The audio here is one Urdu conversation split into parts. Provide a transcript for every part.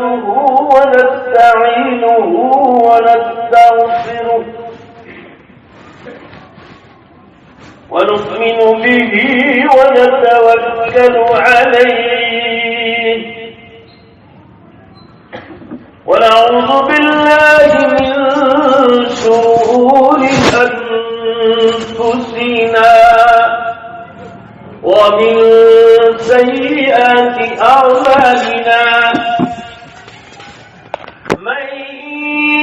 نحمده ونستعينه ونستغفره ونؤمن به ونتوكل عليه ونعوذ بالله من شرور أنفسنا ومن سيئات أعمالنا من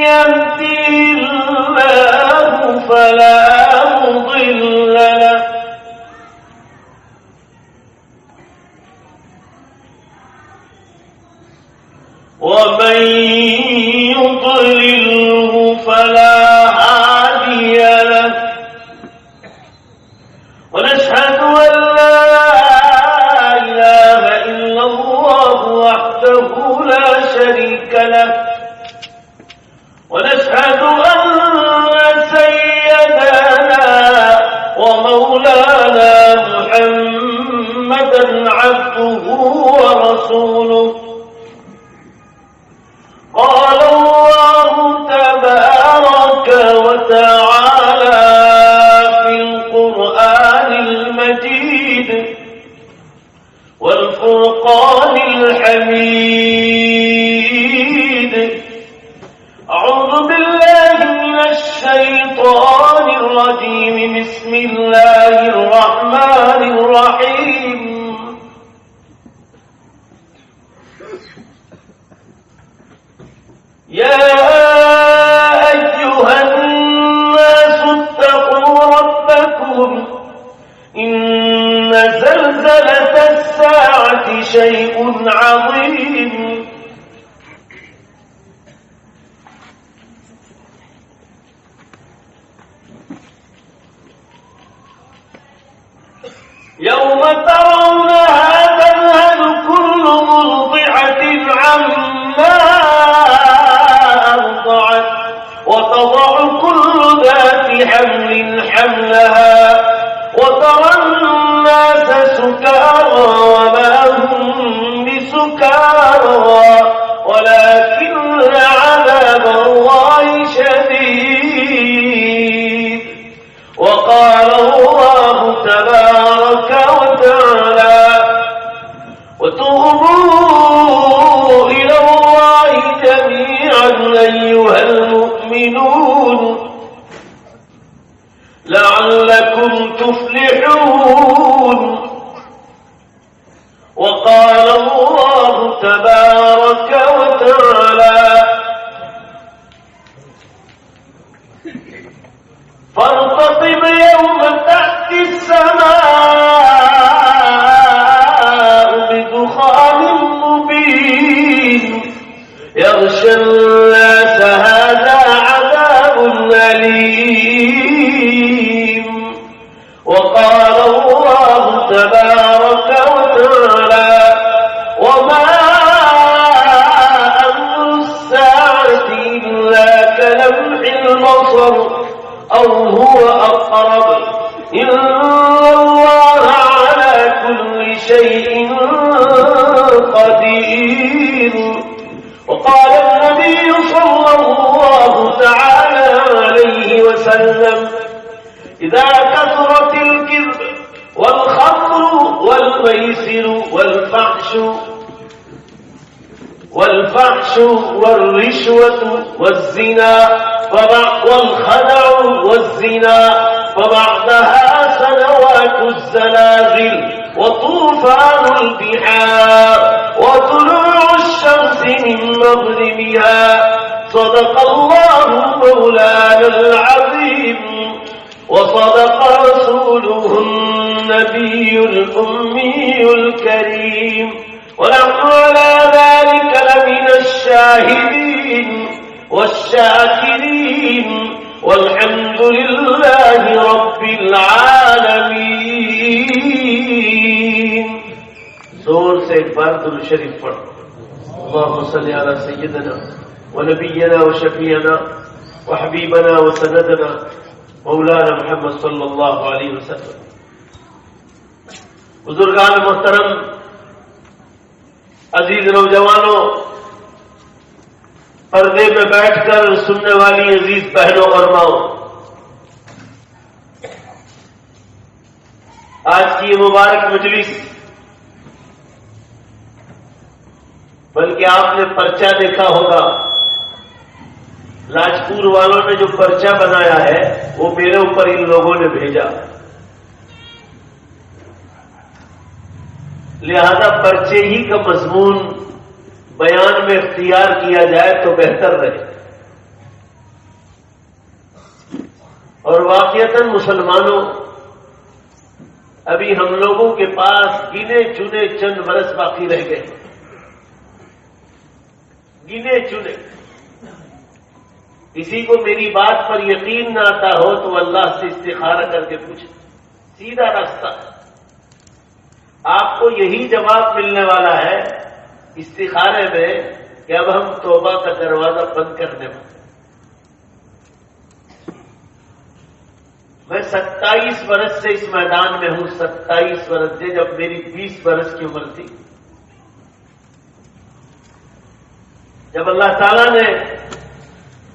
يهده الله فلا مضل له ومن يضلله فلا هادي له ونشهد أن لا إله إلا الله وحده لا شريك له ونشهد أن سيدنا ومولانا محمدا عبده ورسوله قال الله تبارك وتعالى في القرآن المجيد والفرقان الحميد أعوذ بالله من الشيطان الرجيم بسم الله الرحمن الرحيم يا أيها الناس اتقوا ربكم إن زلزلة الساعة شيء عظيم يوم ترونها تذهل كل مرضعة عما أرضعت وتضع كل ذات حمل حملها وترى الناس سكارى وما هم بسكارى ولكن عذاب الله شديد وقال الله تبارك وتعالى وتوبوا إلى الله جميعا أيها المؤمنون لعلكم تفلحون وقال الله تبارك وتعالى فارتقب يوم تأتي السماء بدخان مبين يغشى الناس هذا عذاب أليم وقال الله تبارك وتعالى وما أمر الساعة إلا كلمح البصر أو هو أقرب إن الله على كل شيء قدير وقال النبي صلى الله تعالى عليه وسلم إذا كثرت الكذب والخمر والميسر والفحش والرشوة والزنا والخدع والزنا فبعدها سنوات الزلازل وطوفان البحار وطلوع الشمس من مغربها صدق الله مولانا العظيم وصدق رسوله النبي الأمي الكريم ونحن على ذلك لمن الشاهدين والشاكرين والحمد لله رب العالمين زور سے ایک بار درود شریف پڑھ اللهم صل على سيدنا ونبينا وشفيعنا وحبيبنا وسندنا مولانا محمد صلی اللہ علیہ وسلم. بزرگان محترم، عزیز نوجوانوں، پردے میں بیٹھ کر سننے والی عزیز بہنوں اور ماؤں، آج کی یہ مبارک مجلس، بلکہ آپ نے پرچہ دیکھا ہوگا، لاجپور والوں نے جو پرچہ بنایا ہے وہ میرے اوپر ان لوگوں نے بھیجا، لہذا پرچے ہی کا مضمون بیان میں اختیار کیا جائے تو بہتر رہے۔ اور واقعتاً مسلمانوں، ابھی ہم لوگوں کے پاس گنے چنے چند برس باقی رہ گئے، گنے چنے۔ کسی کو میری بات پر یقین نہ آتا ہو تو اللہ سے استخارہ کر کے پوچھے، سیدھا راستہ۔ آپ کو یہی جواب ملنے والا ہے استخارے میں کہ اب ہم توبہ کا دروازہ بند کرنے والے۔ میں 27 برس سے اس میدان میں ہوں، 27 برس سے، جب میری 20 برس کی عمر تھی، جب اللہ تعالیٰ نے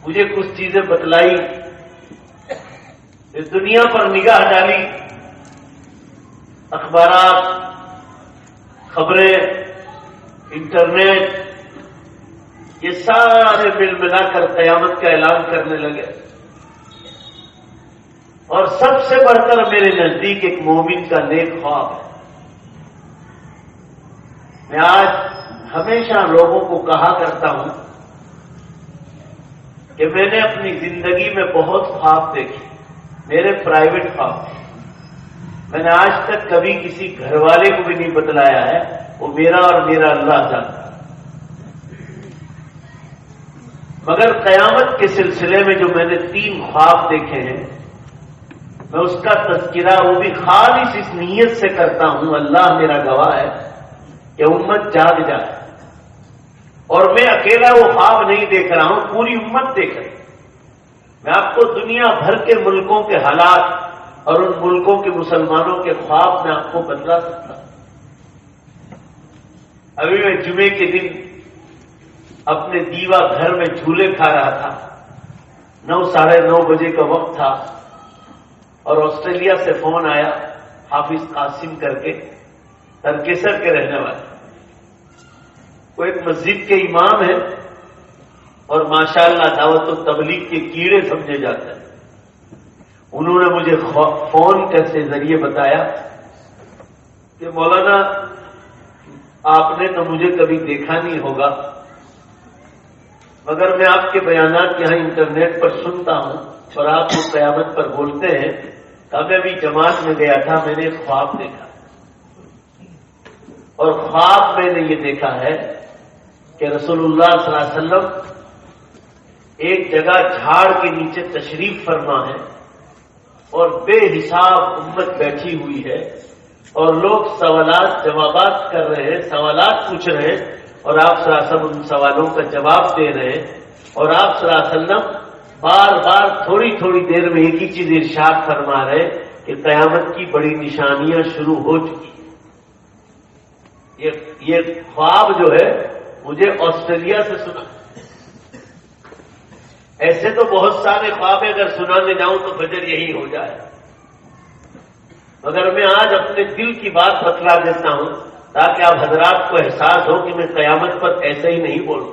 مجھے کچھ چیزیں بتلائی، اس دنیا پر نگاہ ڈالی، اخبارات، خبریں، انٹرنیٹ، یہ سارے مل ملا کر قیامت کا اعلان کرنے لگے، اور سب سے بڑھ کر میرے نزدیک ایک مومن کا نیک خواب ہے۔ میں آج ہمیشہ لوگوں کو کہا کرتا ہوں کہ میں نے اپنی زندگی میں بہت خواب دیکھے، میرے پرائیویٹ خواب تھے، میں نے آج تک کبھی کسی گھر والے کو بھی نہیں بتلایا ہے، وہ میرا اور میرا اللہ جانتا۔ مگر قیامت کے سلسلے میں جو میں نے 3 خواب دیکھے ہیں، میں اس کا تذکرہ وہ بھی خالص اس نیت سے کرتا ہوں، اللہ میرا گواہ ہے، کہ امت جاگ جائے۔ اور میں اکیلا وہ خواب نہیں دیکھ رہا ہوں، پوری امت دیکھ رہی۔ میں آپ کو دنیا بھر کے ملکوں کے حالات اور ان ملکوں کے مسلمانوں کے خواب میں آپ کو بتلا سکتا ہوں۔ ابھی میں جمعے کے دن اپنے دیوا گھر میں جھولے کھا رہا تھا، 9 ساڑھے 9 بجے کا وقت تھا، اور آسٹریلیا سے فون آیا، حافظ قاسم کر کے، ترکیسر کے رہنے والے، وہ ایک مسجد کے امام ہیں اور ماشاءاللہ دعوت و تبلیغ کے کیڑے سمجھے جاتے ہیں۔ انہوں نے مجھے فون کے ذریعے بتایا کہ مولانا آپ نے تو مجھے کبھی دیکھا نہیں ہوگا، مگر میں آپ کے بیانات یہاں انٹرنیٹ پر سنتا ہوں اور آپ کو قیامت پر بولتے ہیں۔ میں بھی جماعت میں گیا تھا، میں نے ایک خواب دیکھا، اور خواب میں نے یہ دیکھا ہے کہ رسول اللہ صلی اللہ علیہ وسلم ایک جگہ جھاڑ کے نیچے تشریف فرما ہے، اور بے حساب امت بیٹھی ہوئی ہے، اور لوگ سوالات جوابات کر رہے ہیں، سوالات پوچھ رہے ہیں، اور آپ صلی اللہ علیہ وسلم ان سوالوں کا جواب دے رہے ہیں، اور آپ صلی اللہ علیہ وسلم بار بار تھوڑی تھوڑی دیر میں ایک ہی چیز ارشاد فرما رہے کہ قیامت کی بڑی نشانیاں شروع ہو چکی ہیں۔ یہ خواب جو ہے مجھے آسٹریلیا سے سنا۔ ایسے تو بہت سارے خواب اگر سنانے جاؤں تو فجر یہی ہو جائے، مگر میں آج اپنے دل کی بات بتلا دیتا ہوں تاکہ آپ حضرات کو احساس ہو کہ میں قیامت پر ایسے ہی نہیں بولوں۔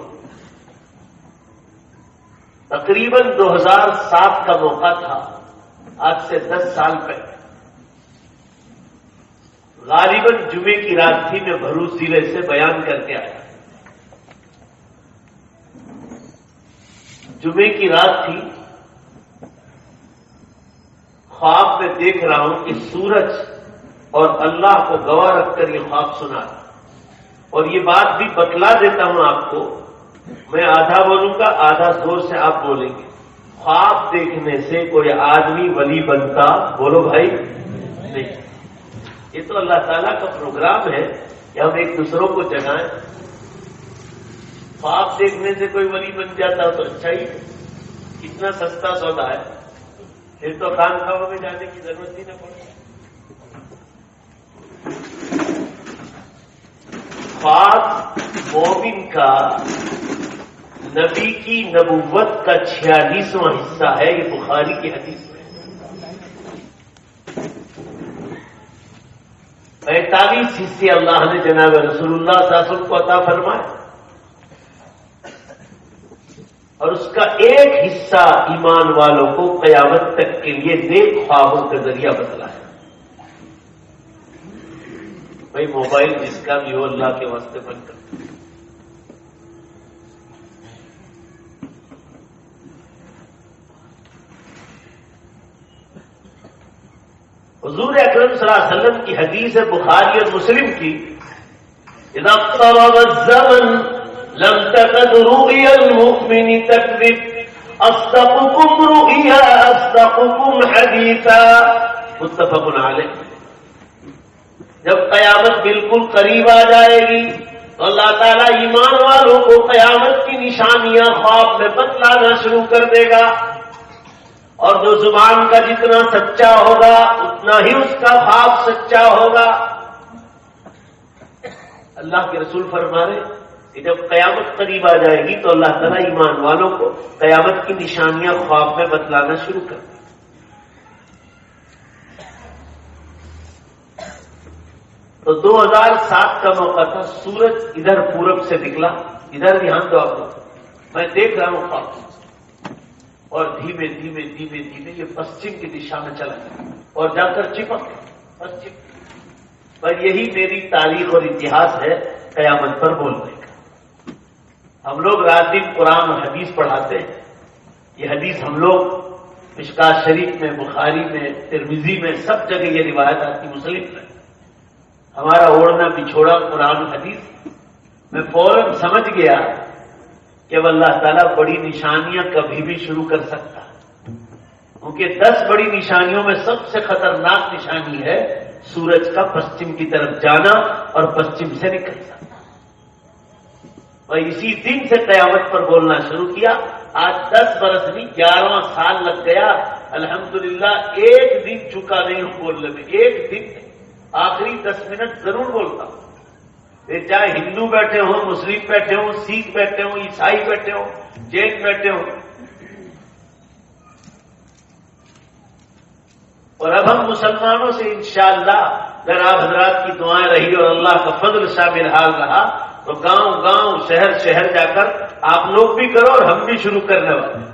تقریباً 2007 کا موقع تھا، آج سے 10 سال پہلے، غالباً جمعے کی رات تھی، میں بھروچ ضلع سے بیان کر کے آیا۔ جمعے کی رات تھی، خواب میں دیکھ رہا ہوں کہ سورج اور اللہ کو گواہ رکھ کر یہ خواب سنا، اور یہ بات بھی بتلا دیتا ہوں آپ کو، میں آدھا بولوں گا، آدھا زور سے آپ بولیں گے۔ خواب دیکھنے سے کوئی آدمی ولی بنتا؟ بولو بھائی، نہیں۔ یہ تو اللہ تعالیٰ کا پروگرام ہے کہ ہم ایک دوسروں کو جگائیں۔ خواب دیکھنے سے کوئی ولی بن جاتا تو اچھا ہی ہے، کتنا سستا سودا ہے، پھر تو خانقاہوں میں جانے کی ضرورت ہی نہ پڑے۔ خواب مومن کا نبی کی نبوت کا 46واں حصہ ہے، یہ بخاری کی حدیث میں 45 حصے اللہ نے جناب رسول اللہ صلی اللہ علیہ وسلم کو عطا فرمائے، اور اس کا ایک حصہ ایمان والوں کو قیامت تک کے لیے نیک خواہوں کا ذریعہ بتلا ہے۔ بھائی موبائل جس کا بھی ہو اللہ کے واسطے بند کر۔ حضور اکرم صلی اللہ علیہ وسلم کی حدیث ہے بخاری اور مسلم کی، اذا اقترب الزمن لم تكد رؤيا المؤمن تكذب اصدقكم رؤيا اصدقكم حديثا، متفق علیہ۔ جب قیامت بالکل قریب آ جائے گی تو اللہ تعالیٰ ایمان والوں کو قیامت کی نشانیاں خواب میں بتلانا شروع کر دے گا، اور جو زبان کا جتنا سچا ہوگا اتنا ہی اس کا خواب سچا ہوگا۔ اللہ کے رسول فرما رہے کہ جب قیامت قریب آ جائے گی تو اللہ تعالیٰ ایمان والوں کو قیامت کی نشانیاں خواب میں بتلانا شروع کر دیں۔ تو 2007 کا موقع تھا، سورج ادھر پورب سے نکلا، ادھر دھیان دو آپ لوگ، میں دیکھ رہا ہوں خواب، اور دھیمے دھیمے دھیمے دھیمے یہ پشچم کی دشا میں چلا گیا اور جا کر چپک پشچم پر۔ یہی میری تاریخ اور اتہاس ہے قیامت پر بولنے کا۔ ہم لوگ رات دن قرآن اور حدیث پڑھاتے ہیں، یہ حدیث ہم لوگ مشکات شریف میں، بخاری میں، ترمذی میں، سب جگہ یہ روایت آتی، مسلم میں۔ ہمارا اوڑھنا بچھوڑا قرآن حدیث، میں فوراً سمجھ گیا کہ اب اللہ تعالیٰ بڑی نشانیاں کبھی بھی شروع کر سکتا ہے، کیونکہ 10 بڑی نشانیوں میں سب سے خطرناک نشانی ہے سورج کا پشچم کی طرف جانا اور پشچم سے نکل جانا۔ اور اسی دن سے قیامت پر بولنا شروع کیا۔ آج 10 برس نہیں، 11واں سال لگ گیا، الحمدللہ ایک دن چکا نہیں ہوں بولنے میں، ایک دن آخری 10 منٹ ضرور بولتا ہوں، چاہے ہندو بیٹھے ہوں، مسلم بیٹھے ہوں، سکھ بیٹھے ہوں، عیسائی بیٹھے ہوں، جین بیٹھے ہوں۔ اور اب ہم مسلمانوں سے انشاءاللہ اگر آپ حضرات کی دعائیں رہی اور اللہ کا فضل شامل حال رہا تو گاؤں گاؤں شہر شہر جا کر آپ لوگ بھی کرو اور ہم بھی شروع کرنے والے ہیں۔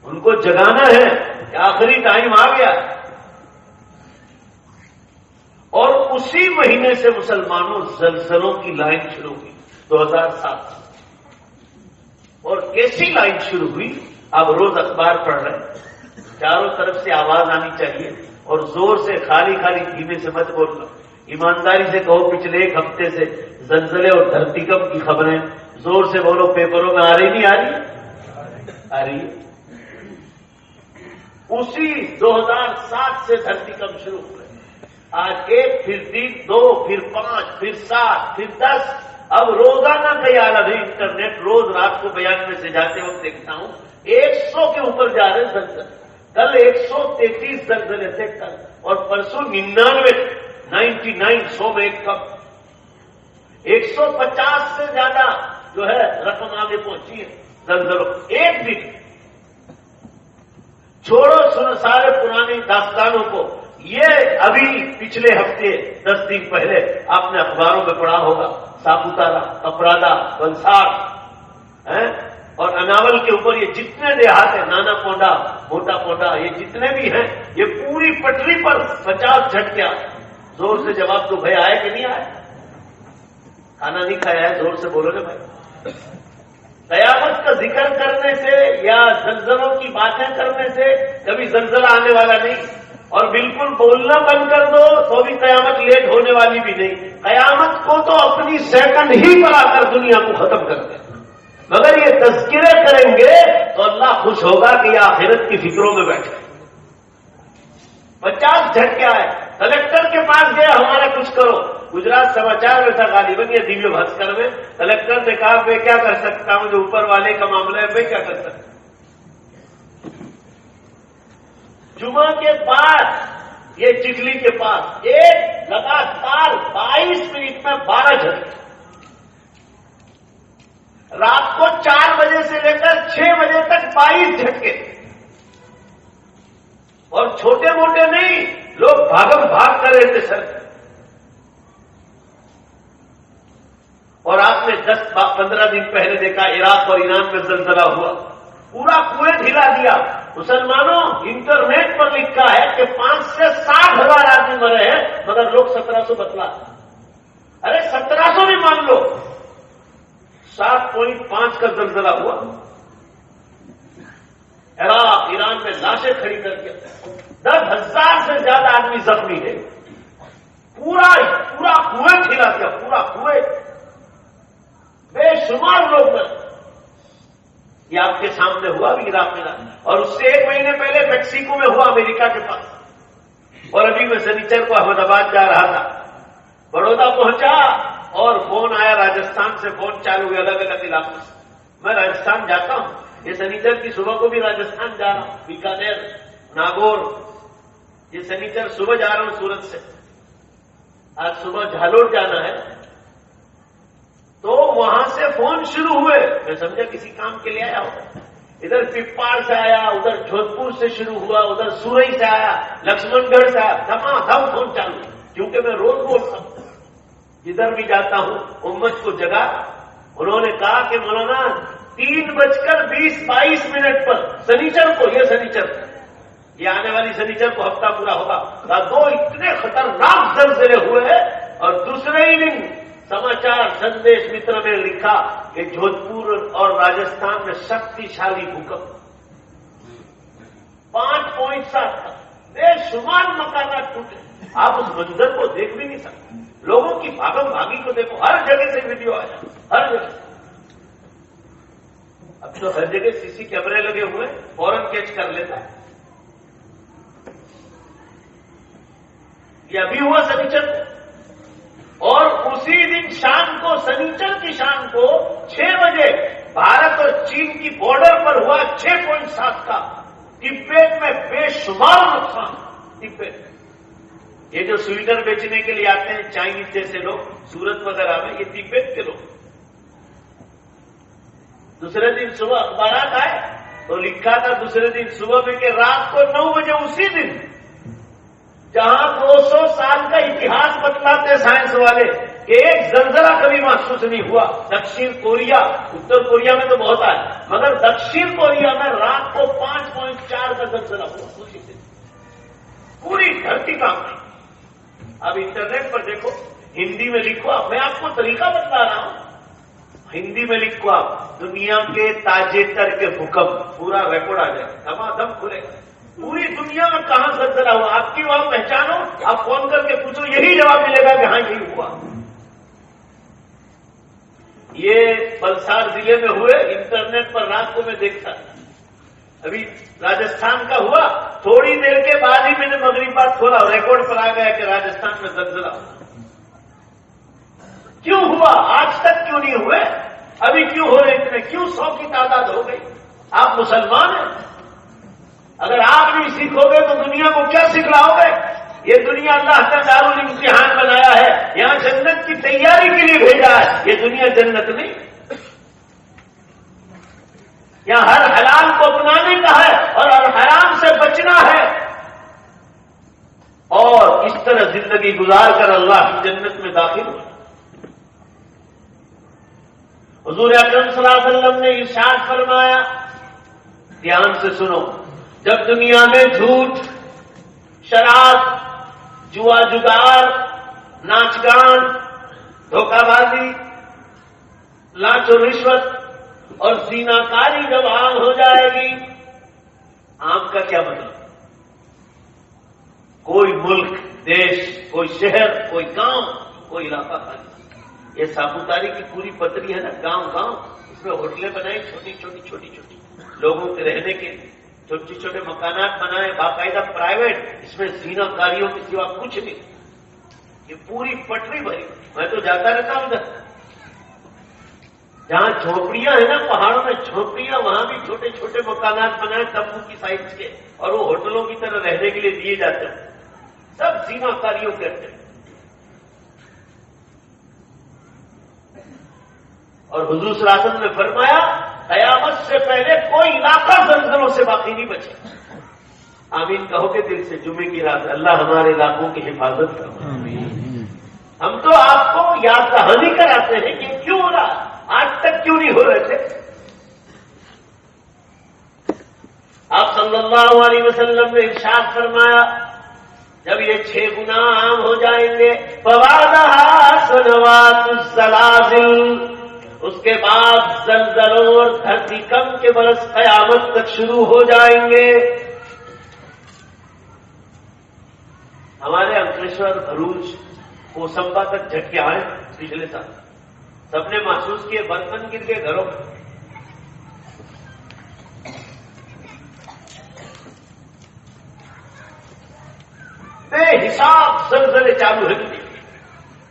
ان کو جگانا ہے کہ آخری ٹائم آ گیا، اور اسی مہینے سے مسلمانوں زلزلوں کی لائن شروع ہوئی 2007 سے۔ اور کیسی لائن شروع ہوئی؟ اب روز اخبار پڑھ رہے ہیں، چاروں طرف سے آواز آنی چاہیے، اور زور سے، خالی خالی دھیمے سے مت بولنا، ایمانداری سے کہو پچھلے 1 ہفتے سے زلزلے اور دھرتی کمب کی خبریں زور سے بولو، پیپروں میں آ رہی نہیں آ رہی؟ آ رہی ہے۔ اسی 2007 سے دھرتی کمب شروع ہوئے، آج 1، پھر 3، 2، پھر 5، پھر 7، پھر 10، اب روزانہ کئی عالم ہے، انٹرنیٹ روز رات کو بیان میں سے جاتے وقت دیکھتا ہوں 100 کے اوپر جا رہے زلزلے، کل 133 زلزلے تھے کل، اور پرسوں 99 100 میں ایک کم، 150 سے زیادہ جو ہے رقم آگے پہنچی ہے زلزلوں ایک دن۔ چھوڑو سارے پرانے داستانوں کو، یہ ابھی پچھلے ہفتے 10 دن پہلے آپ نے اخباروں میں پڑھا ہوگا، ساپوتارا، کپرادا، بلساڑ اور اناول کے اوپر یہ جتنے دیہات ہیں، نانا پونڈا، موٹا پونڈا، یہ جتنے بھی ہیں، یہ پوری پٹری پر 50 جھٹکے آئے۔ زور سے جواب تو بھائی آئے کہ نہیں آئے؟ کھانا نہیں کھایا ہے؟ زور سے بولو نا بھائی۔ قیامت کا ذکر کرنے سے یا زلزلوں کی باتیں کرنے سے کبھی زلزلہ آنے والا نہیں، اور بالکل بولنا بند کر دو تو بھی قیامت لیٹ ہونے والی بھی نہیں۔ قیامت کو تو اپنی سیکنڈ ہی پر آ کر دنیا کو ختم کر دے، مگر یہ تذکرے کریں گے تو اللہ خوش ہوگا کہ یہ آخرت کی فکروں میں بیٹھے۔ 50 جھٹکے آئے، کلیکٹر کے پاس گئے ہمارا کچھ کرو، گجرات سماچار میں تھا غالباً یا دیویہ بھاسکر میں، کلیکٹر نے کہا میں کیا کر سکتا ہوں، جو اوپر والے کا معاملہ ہے میں کیا کر سکتا ہوں۔ جمعہ کے بعد یہ چکلی کے پاس ایک لگاتار 22 منٹ میں 12 جھٹکے۔ رات کو 4 بجے سے لے کر 6 بجے تک 22 جھٹکے، اور چھوٹے موٹے نہیں، لوگ بھاگم بھاگ کر رہے تھے سر. اور آپ نے 10-15 دن پہلے دیکھا عراق اور ایران میں زلزلہ ہوا، پورا کویت ہلا دیا. مسلمانوں، انٹرنیٹ پر لکھا ہے کہ 5 سے 60 ہزار آدمی مرے ہیں، مگر لوگ 1700 بتلا. ارے 1700 بھی مان لو، 7.5 کا زلزلہ ہوا. عراق ایران میں لاشیں کھڑی کر کے 10,000 سے زیادہ آدمی زخمی ہے. پورا کویت ہلا دیا، پورا کویت، بے شمار لوگ مر. یہ آپ کے سامنے ہوا بھی عراق میں، اور اس سے 1 مہینے پہلے میکسیکو میں ہوا، امریکہ کے پاس. اور ابھی میں سنیچر کو احمد آباد جا رہا تھا، بڑودا پہنچا اور فون آیا راجستھان سے، فون چالو ہوئے الگ الگ علاقوں سے. میں راجستھان جاتا ہوں، یہ سنیچر کی صبح کو بھی راجستھان جا رہا ہوں، بیکانیر، ناگور. یہ سنیچر صبح جا رہا ہوں سورت سے، آج صبح جھالور جانا ہے. تو وہاں سے فون شروع ہوئے، میں سمجھا کسی کام کے لیے آیا ہوگا. ادھر پپاڑ سے آیا، ادھر جودھپور سے شروع ہوا، ادھر سورئی سے آیا، لکشمن گڑھ سے آیا، دھما دھم فون چالو. کیونکہ میں روز بولتا ہوں، جدھر بھی جاتا ہوں امت کو جگا. انہوں نے کہا کہ مولانا 3:20-22 پر سنیچر کو، یہ سنیچر یہ آنے والی سنیچر کو ہفتہ پورا ہوگا، 2 اتنے خطرناک زلزلے ہوئے ہیں. اور دوسرے ہی دن سماچار سندیش متر میں لکھا کہ جودھپور اور راجستھان میں شکتیشالی بھوکمپ 5.7 کا، بے شمار مکانات ٹوٹے. آپ اس منظر کو دیکھ بھی نہیں سکتے. لوگوں کی بھاگم بھاگی کو دیکھو، ہر جگہ سے ویڈیو آیا، ہر جگہ. اب تو ہر جگہ CC کیمرے لگے ہوئے، فوراً کیچ کر لیتا. یہ ابھی ہوا سنیچر کو، اور اسی دن شام کو، سنیچر کی شام کو 6 بجے بھارت اور چین کی بارڈر پر ہوا 6.7 کا. تبت میں بے شمار نقصان. تبت، یہ جو سویٹر بیچنے کے لیے آتے ہیں چائنیز جیسے لوگ سورت وغیرہ میں، یہ تبت کے لوگ. دوسرے دن صبح اخبارات آئے تو لکھا تھا دوسرے دن صبح میں کہ رات کو 9 بجے اسی دن، جہاں 200 سال کا اتہاس بتلاتے سائنس والے کہ ایک زلزلہ کبھی محسوس نہیں ہوا. دکشن کوریا، اتر کوریا میں تو بہت آئے، مگر دکشن کوریا میں رات کو 5.4 کا زلزلہ ہوا اسی دن. پوری دھرتی کام نہیں. اب انٹرنیٹ پر دیکھو، ہندی میں لکھو، میں آپ کو طریقہ بتلا رہا ہوں، ہندی میں لکھو آپ، دنیا کے تاجیتر کے بھوکمپ، پورا ریکارڈ آ جائے گا، دھما دم کھلے گا. پوری دنیا میں کہاں زلزلہ ہوا، آپ کی وہاں پہچانو، آپ فون کر کے پوچھو، یہی جواب ملے گا کہ ہاں یہی ہوا. یہ بلسار ضلع میں ہوئے، انٹرنیٹ پر رات کو میں دیکھتا. ابھی راجستھان کا ہوا، تھوڑی دیر کے بعد ہی میں نے مغرب بعد کھولا، ریکارڈ پر آ گیا کہ راجستھان میں زلزلہ ہوا. کیوں ہوا؟ آج تک کیوں نہیں ہوئے؟ ابھی کیوں ہو رہے اتنے؟ کیوں 100 کی تعداد ہو گئی؟ آپ مسلمان ہیں، اگر آپ نہیں سیکھو گے تو دنیا کو کیا سکھلاؤ گے؟ یہ دنیا اللہ کا دارالامتحان بنایا ہے، یہاں جنت کی تیاری کے لیے بھیجا ہے. یہ دنیا جنت نہیں، یہاں ہر حلال کو اپنانے کا ہے اور ہر حرام سے بچنا ہے، اور اس طرح زندگی گزار کر اللہ کی جنت میں داخل ہو. حضور اکرم صلی اللہ علیہ وسلم نے ارشاد فرمایا، دھیان سے سنو، جب دنیا میں جھوٹ، شراب، جوا جگار، ناچ گان، دھوکہ بازی، لانچ و رشوت اور زنا کاری جب عام ہو جائے گی. عام کا کیا مطلب؟ کوئی ملک، دیش، کوئی شہر، کوئی گاؤں، کوئی علاقہ خالی. یہ ساپوتاری کی پوری پتری ہے نا، گاؤں گاؤں، اس میں ہوٹلیں بنائی، چھوٹی چھوٹی لوگوں کے رہنے کے لیے، چھوٹے چھوٹے مکانات بنائے باقاعدہ پرائیویٹ، اس میں زنا کاریوں کے سوا کچھ نہیں. یہ پوری پٹری بھری. میں تو جاتا رہتا ہوں ادھر، جہاں جھونپڑیاں ہیں نا، پہاڑوں میں جھونپڑیاں، وہاں بھی چھوٹے چھوٹے مکانات بنائے تمبو کی سائز کے، اور وہ ہوٹلوں کی طرح رہنے کے لیے دیے جاتے ہیں. سب زنا کاریوں کرتے ہیں. اور حضور صلی اللہ علیہ وسلم نے فرمایا قیامت سے پہلے کوئی علاقہ زلزلوں سے باقی نہیں بچے. آمین کہو کہ دل سے جمعے کی رات اللہ ہمارے علاقوں کی حفاظت کرے. ہم تو آپ کو یاد دہانی کراتے ہیں کہ کیوں ہو رہا, آج تک کیوں نہیں ہو رہے تھے. آپ صلی اللہ علیہ وسلم نے ارشاد فرمایا جب یہ 6 گناہ عام ہو جائیں گے فَوَعْدَهَا سَنَوَاتُ الزَّلَازِلِ, اس کے بعد زلزلوں اور دھرتی کم کے برس قیامت تک شروع ہو جائیں گے. ہمارے انکلیشور, بھروچ, کوسمبا تک جھٹکے آئے پچھلے سال. سب نے محسوس کیے برتن گر کے گھروں میں. بے حساب زلزلے چالو ہیں.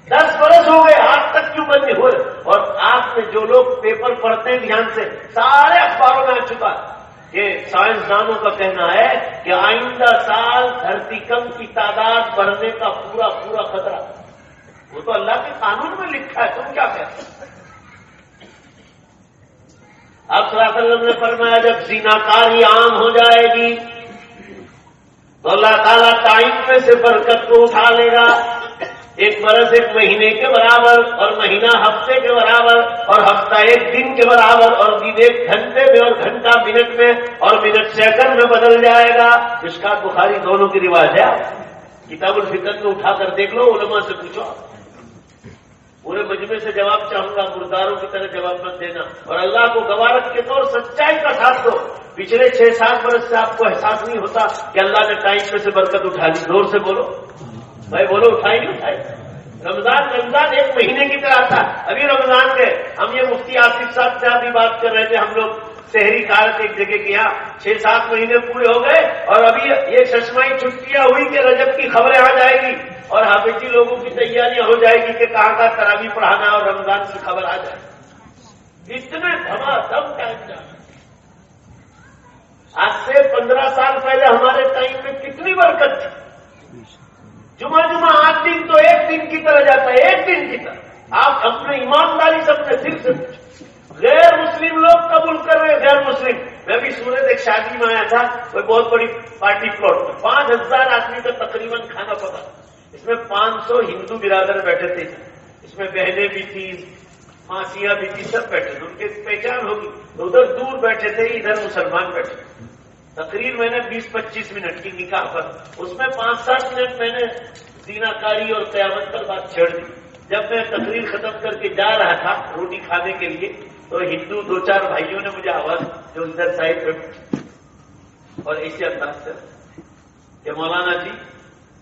10 برس ہو گئے آج تک کیوں بند نہیں ہوئے. اور آپ نے جو لوگ پیپر پڑھتے ہیں دھیان سے, سارے اخباروں میں آ چکا کہ سائنسدانوں کا کہنا ہے کہ آئندہ سال دھرتی کم کی تعداد بڑھنے کا پورا خطرہ. وہ تو اللہ کے قانون میں لکھا ہے, تم کیا کہتے ہیں. آپ صلی اللہ علیہ وسلم نے فرمایا جب زیناکاری عام ہو جائے گی تو اللہ تعالیٰ ٹائم میں سے برکت کو اٹھا لے گا. 1 برس 1 مہینے کے برابر, اور مہینہ ہفتے کے برابر, اور ہفتہ 1 دن کے برابر, اور دن 1 گھنٹے میں, اور گھنٹہ منٹ میں, اور منٹ سیکنڈ میں بدل جائے گا. مشکات بخاری دونوں کی روایت ہے. کتاب الفتن میں اٹھا کر دیکھ لو, علماء سے پوچھو. پورے مجمع سے جواب چاہوں گا, مرداروں کی طرح جواب مت دینا, اور اللہ کو گوارت کے طور سچائی کا ساتھ دو. پچھلے 6-7 برس سے آپ کو احساس نہیں ہوتا کہ اللہ نے ٹائم میں سے برکت اٹھا لی. زور سے بولو بھائی, بولو, اٹھائی نہیں اٹھائی. رمضان 1 مہینے کی طرح آتا. ابھی رمضان کے ہم یہ مفتی آصف صاحب سے ابھی بات کر رہے تھے. ہم لوگ شہری کار ایک جگہ کے یہاں 6-7 مہینے پورے ہو گئے, اور ابھی یہ ششمائی چھٹیاں ہوئی کہ رجب کی خبریں آ جائے گی, اور حافظی لوگوں کی تیاریاں ہو جائے گی کہ کہاں کا تراویح پڑھانا, اور رمضان کی خبر آ جائے گی. اتنے دھما دم ٹائم جانا. آج سے 15 سال پہلے ہمارے ٹائم میں کتنی برکت تھی. جمعہ 8 دن تو 1 دن کی طرح جاتا ہے, 1 دن کی طرح. آپ اپنے ایمانداری سے اپنے دل سے غیر مسلم لوگ قبول کر رہے. غیر مسلم, میں بھی سورت ایک شادی میں آیا تھا, کوئی بہت بڑی پارٹی پلاٹ میں 5000 آدمی کا تقریباً کھانا پکا. اس میں 500 ہندو برادر بیٹھے تھے, اس میں بہنیں بھی تھی, ماسیاں بھی تھی, سب بیٹھے تھے. ان کی پہچان ہوگی. ادھر دور بیٹھے تھے, ادھر مسلمان بیٹھے. تقریر میں نے 20-25 منٹ کی نکاح پر, اس میں 5-7 منٹ میں نے زیناکاری اور قیامت پر بات چھیڑ دی. جب میں تقریر ختم کر کے جا رہا تھا روٹی کھانے کے لیے, تو ہندو 2-4 بھائیوں نے مجھے آواز جو ادھر سائڈ پہ اور ایسے انداز سے کہ مولانا جی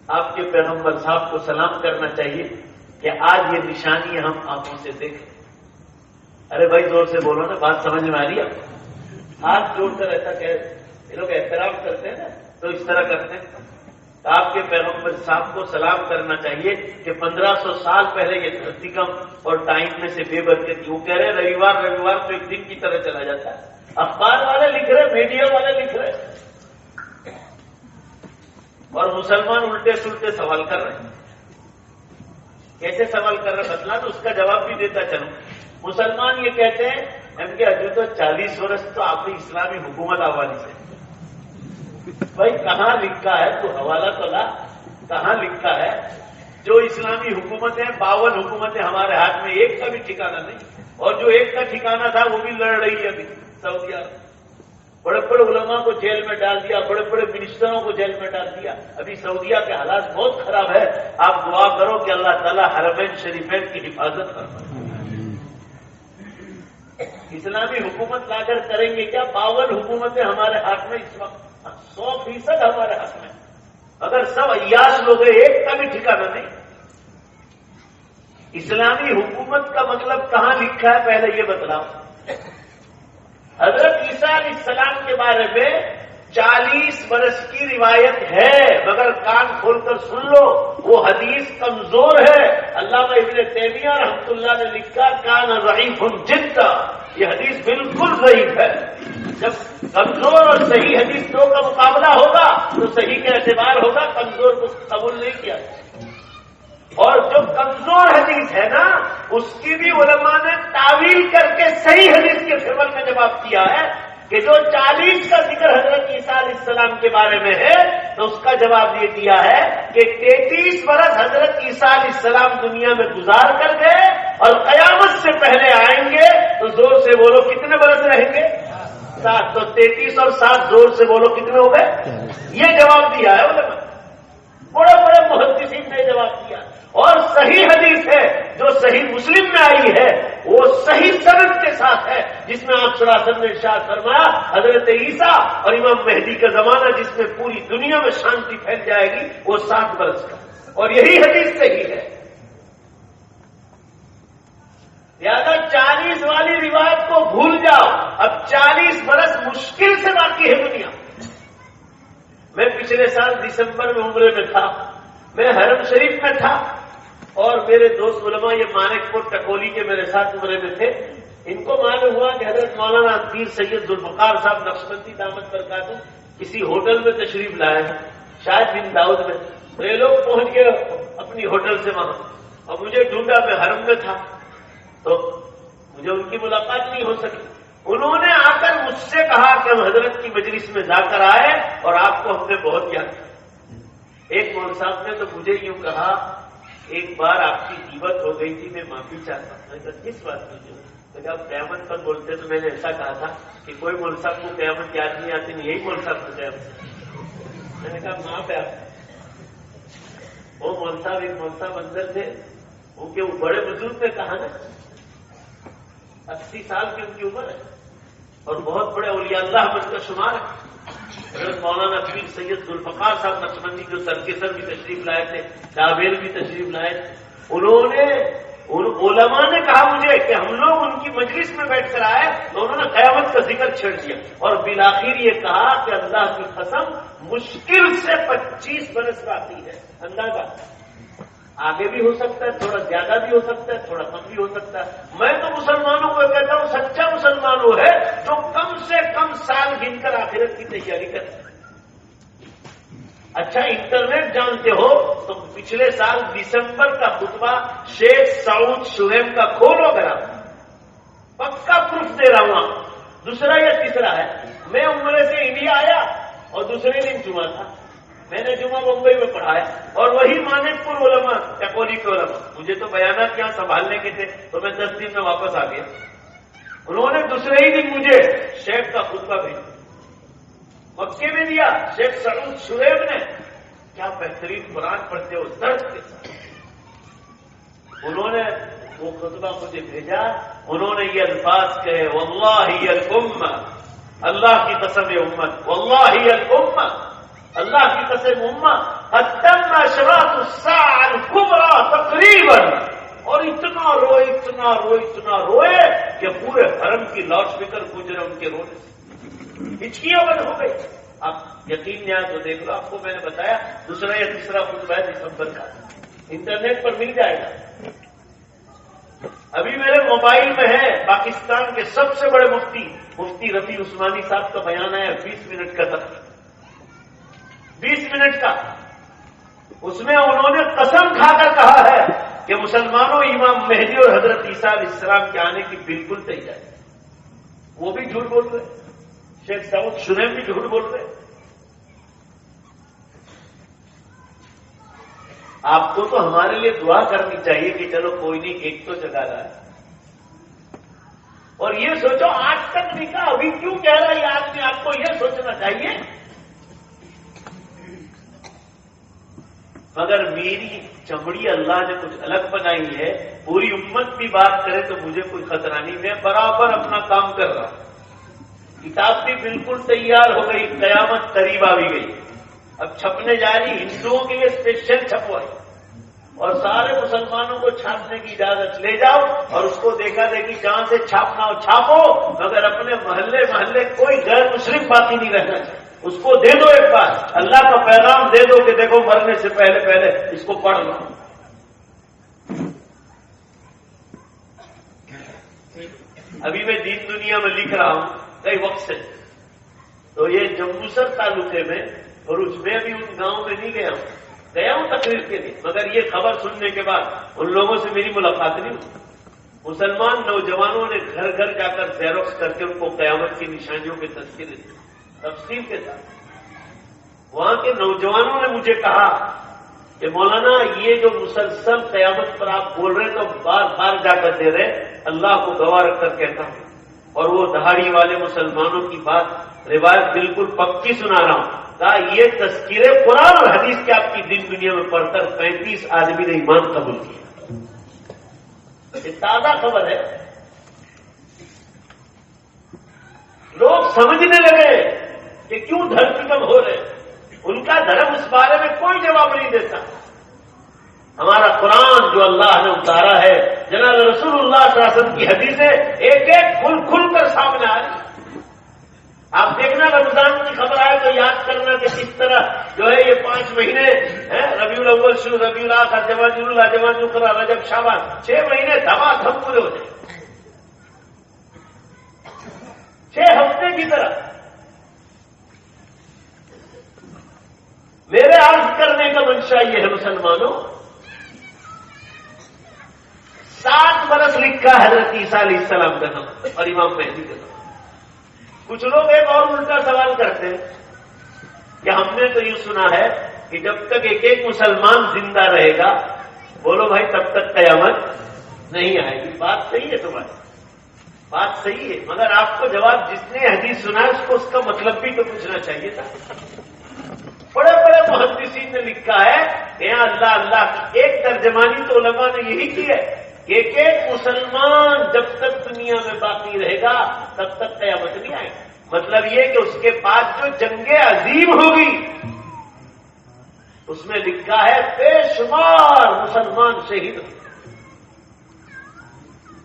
آپ کے پیغمبر صاحب کو سلام کرنا چاہیے کہ آج یہ نشانی ہم آنکھوں سے دیکھیں. ارے بھائی زور سے بولو نا, بات سمجھ میں آ رہی ہے. ہاتھ جوڑ کر ایسا کہ یہ لوگ احترام کرتے ہیں نا, تو اس طرح کرتے ہیں. آپ کے پیغمبر صاحب کو سلام کرنا چاہیے کہ 1500 سال پہلے یہ دھرتی کم اور ٹائم میں سے بے برکت تھی. وہ کہہ رہے رویوار تو 1 دن کی طرح چلا جاتا ہے. اخبار والے لکھ رہے, میڈیا والے لکھ رہے, اور مسلمان الٹے سلٹے سوال کر رہے ہیں. کیسے سوال کر رہے بتلا تو اس کا جواب بھی دیتا چلوں. مسلمان یہ کہتے ہیں ہم کہ ابھی تو 40 برس تو آپ نے اسلامی حکومت آبادی سے. بھائی کہاں لکھا ہے, تو حوالہ تو لا, کہاں لکھا ہے. جو اسلامی حکومتیں 52 حکومتیں ہمارے ہاتھ میں, ایک کا بھی ٹھکانہ نہیں, اور جو ایک کا ٹھکانہ تھا وہ بھی لڑ رہی ہے ابھی. سعودیہ بڑے بڑے علماء کو جیل میں ڈال دیا, بڑے بڑے منسٹروں کو جیل میں ڈال دیا. ابھی سعودیہ کے حالات بہت خراب ہے. آپ دعا کرو کہ اللہ تعالیٰ حرمین شریفین کی حفاظت فرمائے. اسلامی حکومت لا کر کریں گے کیا؟ 52 حکومتیں ہمارے ہاتھ میں اس وقت, 100% ہمارے ہاتھ میں. اگر سب عیاش لوگ ہیں, ایک کا بھی ٹھکانہ نہیں. اسلامی حکومت کا مطلب کہاں لکھا ہے پہلے یہ بتلاؤ. حضرت عیسیٰ علیہ السلام کے بارے میں 40 برس کی روایت ہے, مگر کان کھول کر سن لو, وہ حدیث کمزور ہے. علامہ ابن تیمیہ رحمۃ اللہ نے لکھا کان ضعیف جدا, یہ حدیث بالکل ضعیف ہے. جب کمزور اور صحیح حدیث دو کا مقابلہ ہوگا تو صحیح کا اعتبار ہوگا, کمزور کو قبول نہیں کیا. اور جو کمزور حدیث ہے نا اس کی بھی علماء نے تعویل کر کے صحیح حدیث کے فیور میں جواب دیا ہے کہ جو 40 کا ذکر حضرت عیسیٰ علیہ السلام کے بارے میں ہے تو اس کا جواب یہ دیا ہے کہ 33 برس حضرت عیسیٰ علیہ السلام دنیا میں گزار کر گئے اور قیامت سے پہلے آئیں گے تو زور سے بولو کتنے برس رہیں گے؟ 7. تو 33 اور 7 زور سے بولو کتنے ہو گئے؟ یہ جواب دیا ہے علماء، بڑے بڑے محدثین نے جواب دیا. اور صحیح حدیث ہے جو صحیح مسلم میں آئی ہے وہ صحیح سند کے ساتھ ہے جس میں آپ صلی اللہ علیہ وسلم نے ارشاد فرمایا حضرت عیسیٰ اور امام مہدی کا زمانہ جس میں پوری دنیا میں شانتی پھیل جائے گی وہ 7 برس کا، اور یہی حدیث صحیح ہے. لہذا 40 والی روایت کو بھول جاؤ، اب 40 برس مشکل سے باقی ہے دنیا. میں پچھلے سال دسمبر میں عمرے میں تھا، میں حرم شریف میں تھا اور میرے دوست علماء یہ مانک پور ٹکولی کے میرے ساتھ عمرے میں تھے. ان کو معلوم ہوا کہ حضرت مولانا پیر سید ذوالفقار صاحب نقشبندی دامت برکاتہ کسی ہوٹل میں تشریف لائے ہیں، شاید بن داؤد میں. یہ لوگ پہنچ گئے اپنی ہوٹل سے وہاں اور مجھے ڈھونڈا، میں حرم میں تھا تو مجھے ان کی ملاقات نہیں ہو سکی. انہوں نے آ کر مجھ سے کہا کہ ہم حضرت کی مجلس میں جا کر آئے اور آپ کو ہم نے بہت یاد کیا. ایک مول صاحب نے تو مجھے یوں کہا ایک بار آپ کی غیبت ہو گئی تھی، میں معافی چاہتا ہوں. میں نے کہا کس بات کی؟ جب قیامت پر بولتے تو میں نے ایسا کہا تھا کہ کوئی مول صاحب کو قیامت یاد نہیں آتی، نہیں یہی مول صاحب کو قیامت. میں نے کہا معاف ہے آپ. وہ مول صاحب ایک مول صاحب اندر تھے، ان کے وہ بڑے بزرگ نے کہا نا 80 سال کی ان کی عمر ہے اور بہت بڑے اولیاء اللہ میں کا شمار ہے. حضرت مولانا پیر سید ذوالفقار صاحب نقشبندی جو سر کے سر بھی تشریف لائے تھے، ڈابیل بھی تشریف لائے تھے. انہوں نے ان علماء نے کہا مجھے کہ ہم لوگ ان کی مجلس میں بیٹھ کر آئے تو انہوں نے قیامت کا ذکر چھیڑ دیا اور بالآخر یہ کہا کہ اللہ کی قسم مشکل سے 25 برس باقی ہے. اندازہ آگے بھی ہو سکتا ہے، تھوڑا زیادہ بھی ہو سکتا ہے، تھوڑا کم بھی ہو سکتا ہے. میں تو مسلمانوں کو کہتا ہوں سچا مسلمان وہ ہے جو کم سے کم سال گن کر آخرت کی تیاری کرتا ہے. اچھا انٹرنیٹ جانتے ہو تو پچھلے سال دسمبر کا خطبہ شیخ سعود شریف کا کھولو اگر آپ، پکا پروف دے رہا ہوں. دوسرا یا تیسرا ہے، میں عمرے سے انڈیا آیا اور دوسرے دن جمعہ تھا، میں نے جمعہ ممبئی میں پڑھایا اور وہی مانک پور علماء ٹکولی کے علماء، مجھے تو بیانات یہاں سنبھالنے کے تھے تو میں 10 دن میں واپس آ گیا. انہوں نے دوسرے ہی دن مجھے شیخ کا خطبہ بھیجا، مکے میں دیا. شیخ سعود شریف نے کیا بہترین قرآن پڑھتے ہو درد کے ساتھ. انہوں نے وہ خطبہ مجھے بھیجا، انہوں نے یہ الفاظ کہے واللہ الامہ، اللہ کی قسم امت، واللہ الامہ، اللہ کی قسم امہ حتم اشراط الساعة الکبریٰ تقریبا. اور اتنا روئے اتنا روئے اتنا روئے کہ پورے حرم کی لاؤڈ اسپیکر گزرے ان کے رونے سے، ہچکیاں بند ہو گئی. آپ یقین نہیں آیا تو دیکھ لو، آپ کو میں نے بتایا دوسرا یا تیسرا خطبہ ہے دسمبر کا، انٹرنیٹ پر مل جائے گا. ابھی میرے موبائل میں ہے پاکستان کے سب سے بڑے مفتی رفیع عثمانی صاحب کا بیان ہے 20 منٹ کا تک، 20 منٹ کا. اس میں انہوں نے قسم کھا کر کہا ہے کہ مسلمانوں امام مہدی اور حضرت عیسیٰ علیہ السلام کے آنے کی بالکل تیاری. وہ بھی جھوٹ بول رہے، شیخ سعود شریف بھی جھوٹ بول رہے. آپ کو تو ہمارے لیے دعا کرنی چاہیے کہ چلو کوئی نہیں ایک تو جگہ رہا ہے. اور یہ سوچو آج تک نہیں کہا ابھی کیوں کہہ رہا ہے یہ آدمی، آپ کو یہ سوچنا چاہیے. مگر میری چمڑی اللہ نے کچھ الگ بنائی ہے، پوری امت بھی بات کرے تو مجھے کوئی خطرہ نہیں، میں برابر اپنا کام کر رہا ہوں. کتاب بھی بالکل تیار ہو گئی، قیامت قریب آ بھی گئی، اب چھپنے جا رہی. ہندوؤں کے لیے اسپیشل چھپوائی اور سارے مسلمانوں کو چھاپنے کی اجازت لے جاؤ اور اس کو دیکھا دیکھی جہاں سے چھاپنا ہو چھاپو، مگر اپنے محلے کوئی غیر مسلم باقی نہیں رہنا چاہیے. اس کو دے دو ایک بار اللہ کا پیغام دے دو کہ دیکھو مرنے سے پہلے اس کو پڑھ لو. ابھی میں دین دنیا میں لکھ رہا ہوں کئی وقت سے، تو یہ جمبوسر تعلقے میں اور اس میں ابھی ان گاؤں میں نہیں گیا ہوں. گیا ہوں تقریر کے لیے، مگر یہ خبر سننے کے بعد ان لوگوں سے میری ملاقات نہیں ہوئی۔ مسلمان نوجوانوں نے گھر گھر جا کر زیروکس کر کے ان کو قیامت کی نشانیوں کے تذکرے دیے تفصیل کے ساتھ۔ وہاں کے نوجوانوں نے مجھے کہا کہ مولانا یہ جو مسلسل قیامت پر آپ بول رہے ہیں تو بار بار جا کر دے رہے، اللہ کو گواہ رکھ کر کہتا ہوں، اور وہ دہاڑی والے مسلمانوں کی بات روایت بالکل پکی سنا رہا ہوں، کہا یہ تذکرے قرآن اور حدیث کے آپ کی دن دنیا میں پڑھ کر 35 آدمی نے ایمان قبول کیا۔ یہ تازہ خبر ہے۔ لوگ سمجھنے لگے کہ کیوں دھرتی کم ہو رہے، ان کا دھرم اس بارے میں کوئی جواب نہیں دیتا۔ ہمارا قرآن جو اللہ نے اتارا ہے، جناب رسول اللہ صلی اللہ علیہ وسلم کی حدیثیں ایک ایک کھل کر سامنے آ رہی۔ آپ دیکھنا رمضان کی خبر آئے تو یاد کرنا کہ کس طرح جو ہے یہ 5 مہینے ربیع الاول شروع، ربیع الاخر، جمادی الاولیٰ، جمادی الاخرى، رجب، شعبان، 6 مہینے دھما دھم پورے ہو جائیں 6 ہفتے کی طرح۔ میرے عرض کرنے کا منشا یہ ہے مسلمانوں، 7 برس لکھا حضرت عیسیٰ علیہ السلام کا نام اور امام مہدی کا نام۔ کچھ لوگ ایک اور الٹا سوال کرتے ہیں کہ ہم نے تو یہ سنا ہے کہ جب تک ایک ایک مسلمان زندہ رہے گا، بولو بھائی تب تک قیامت نہیں آئے گی۔ بات صحیح ہے تمہاری، بات صحیح ہے، مگر آپ کو جواب جس نے حدیث سنا ہے اس کو اس کا مطلب بھی تو پوچھنا چاہیے تھا۔ بڑے بڑے محدثین نے لکھا ہے کہ یہاں اللہ اللہ کی ایک ترجمانی تو علماء نے یہی کی ہے کہ ایک ایک مسلمان جب تک دنیا میں باقی رہے گا تب تک قیامت نہیں آئے گا۔ مطلب یہ کہ اس کے بعد جو جنگ عظیم ہوگی اس میں لکھا ہے بے شمار مسلمان شہید ہوں۔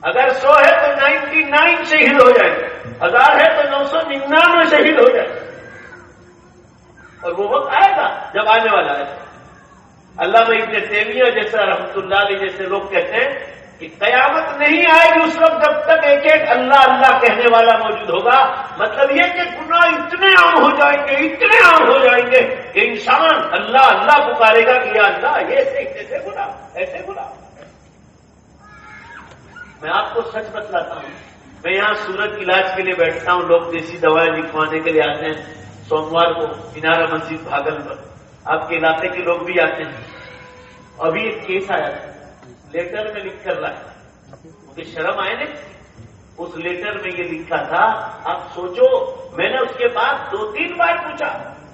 اگر 100 ہے تو 99 شہید ہو جائیں گے، 1000 ہے تو 999 شہید ہو جائیں گے۔ اور وہ وقت آئے گا جب آنے والا ہے۔ علامہ ابن تیمیہ جیسا رحمۃ اللہ علیہ جیسے لوگ کہتے ہیں کہ قیامت نہیں آئے گی اس وقت جب تک ایک ایک اللہ اللہ کہنے والا موجود ہوگا۔ مطلب یہ کہ گناہ اتنے عام ہو جائیں گے، اتنے عام ہو جائیں گے کہ انسان اللہ اللہ پکارے گا کہ یا اللہ یہ ایسے گناہ ایسے گناہ۔ میں آپ کو سچ بتلاتا ہوں، میں یہاں صورت علاج کے لیے بیٹھتا ہوں، لوگ دیسی دوائیں لکھوانے کے لیے آتے ہیں۔ سوموار کو مینارہ مسجد بھاگل پر آپ کے علاقے کے لوگ بھی آتے ہیں۔ ابھی ایک کیس آیا تھا، لیٹر میں لکھ کر لائے، مجھے شرم آئے نا، اس لیٹر میں یہ لکھا تھا، آپ سوچو میں نے اس کے بعد 2-3 بار پوچھا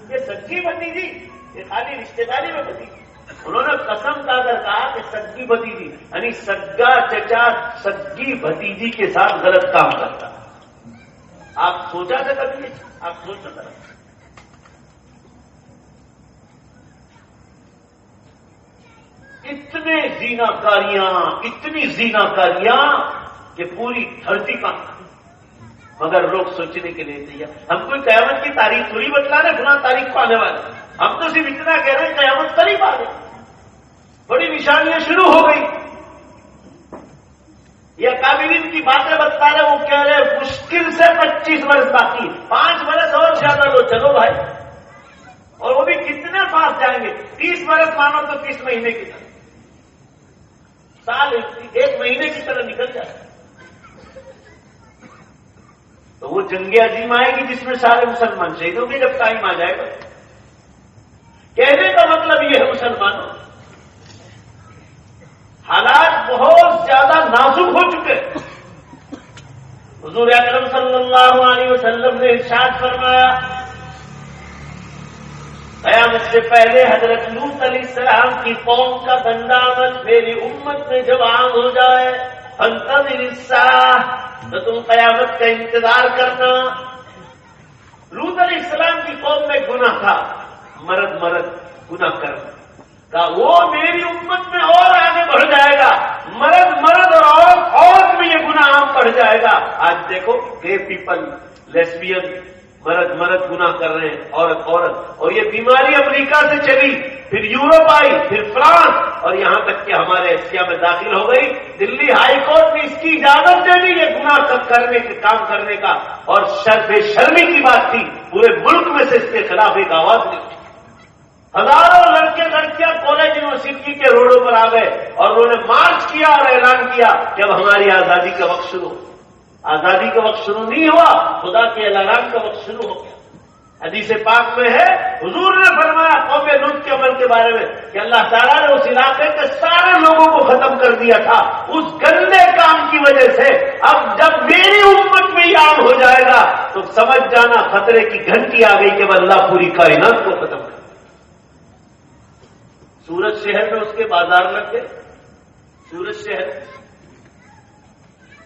یہ سچی بھتیجی، یہ خالی رشتے داری میں بھتیجی؟ انہوں نے قسم کھا کر کہا کہ سگی بھتیجی، یعنی سگا چچا سگی بھتیجی کے ساتھ غلط کام کرتا۔ آپ سوچا تھا کبھی؟ آپ سوچ سکتا تھا؟ اتنے زینا کاریاں کہ پوری دھرتی کا، مگر لوگ سوچنے کے لیے تیار۔ ہم کوئی قیامت کی تاریخ تھوڑی بتلا رہے فلاں تاریخ کو آنے والے، ہم تو صرف اتنا کہہ رہے ہیں قیامت قریب آ گئی، بڑی نشانیاں شروع ہو گئی۔ یہ کابلین کی باتیں بتا رہے، وہ کہہ رہے مشکل سے 25 برس باقی، 5 برس اور زیادہ لو، چلو بھائی، اور وہ بھی کتنے پاس جائیں گے؟ 30 برس مانو تو 30 مہینے کی طرح، سال 1 مہینے کی طرح نکل جائے۔ تو وہ جنگ عظیم آئے گی جس میں سارے مسلمان شہید ہوں گے جب ٹائم آ جائے گا۔ کہنے کا مطلب یہ ہے مسلمانوں، حالات بہت زیادہ نازک ہو چکے۔ حضور اکرم صلی اللہ علیہ وسلم نے ارشاد فرمایا، قیامت سے پہلے حضرت لوط علیہ السلام کی قوم کا گندا عمل میری امت میں جب عام ہو جائے، فانتظر الساعہ، تو تم قیامت کا انتظار کرنا۔ لوط علیہ السلام کی قوم میں گناہ تھا، مرد گناہ کرنا کا، وہ میری امت میں اور آگے بڑھ جائے گا، مرد اور عورت میں یہ گناہ عام بڑھ جائے گا۔ آج دیکھو گے پیپل، لیسبین، مرد گناہ کر رہے ہیں، عورت، اور یہ بیماری امریکہ سے چلی، پھر یورپ آئی، پھر فرانس، اور یہاں تک کہ ہمارے ایشیا میں داخل ہو گئی۔ دلی ہائی کورٹ نے اس کی اجازت دے دی یہ گناہ کرنے کے کام کرنے کا، اور بے شرمی کی بات تھی، پورے ملک میں سے اس کے خلاف ایک آواز نکلی۔ ہزاروں لڑکے لڑکیاں کالج یونیورسٹی کے روڈوں پر آ گئے اور انہوں نے مارچ کیا اور اعلان کیا کہ اب ہماری آزادی کا وقت شروع ہو. آزادی کا وقت شروع نہیں ہوا، خدا کے اعلان کا وقت شروع ہو گیا. حدیث پاک میں ہے حضور نے فرمایا قوم لوط کے عمل کے بارے میں کہ اللہ تعالیٰ نے اس علاقے کے سارے لوگوں کو ختم کر دیا تھا اس گندے کام کی وجہ سے. اب جب میری امت میں یہ عام ہو جائے گا تو سمجھ جانا خطرے کی گھنٹی آ گئی کہ اللہ پوری کائنات کو ختم کر. سورت شہر میں اس کے بازار لگ گئے. سورت شہر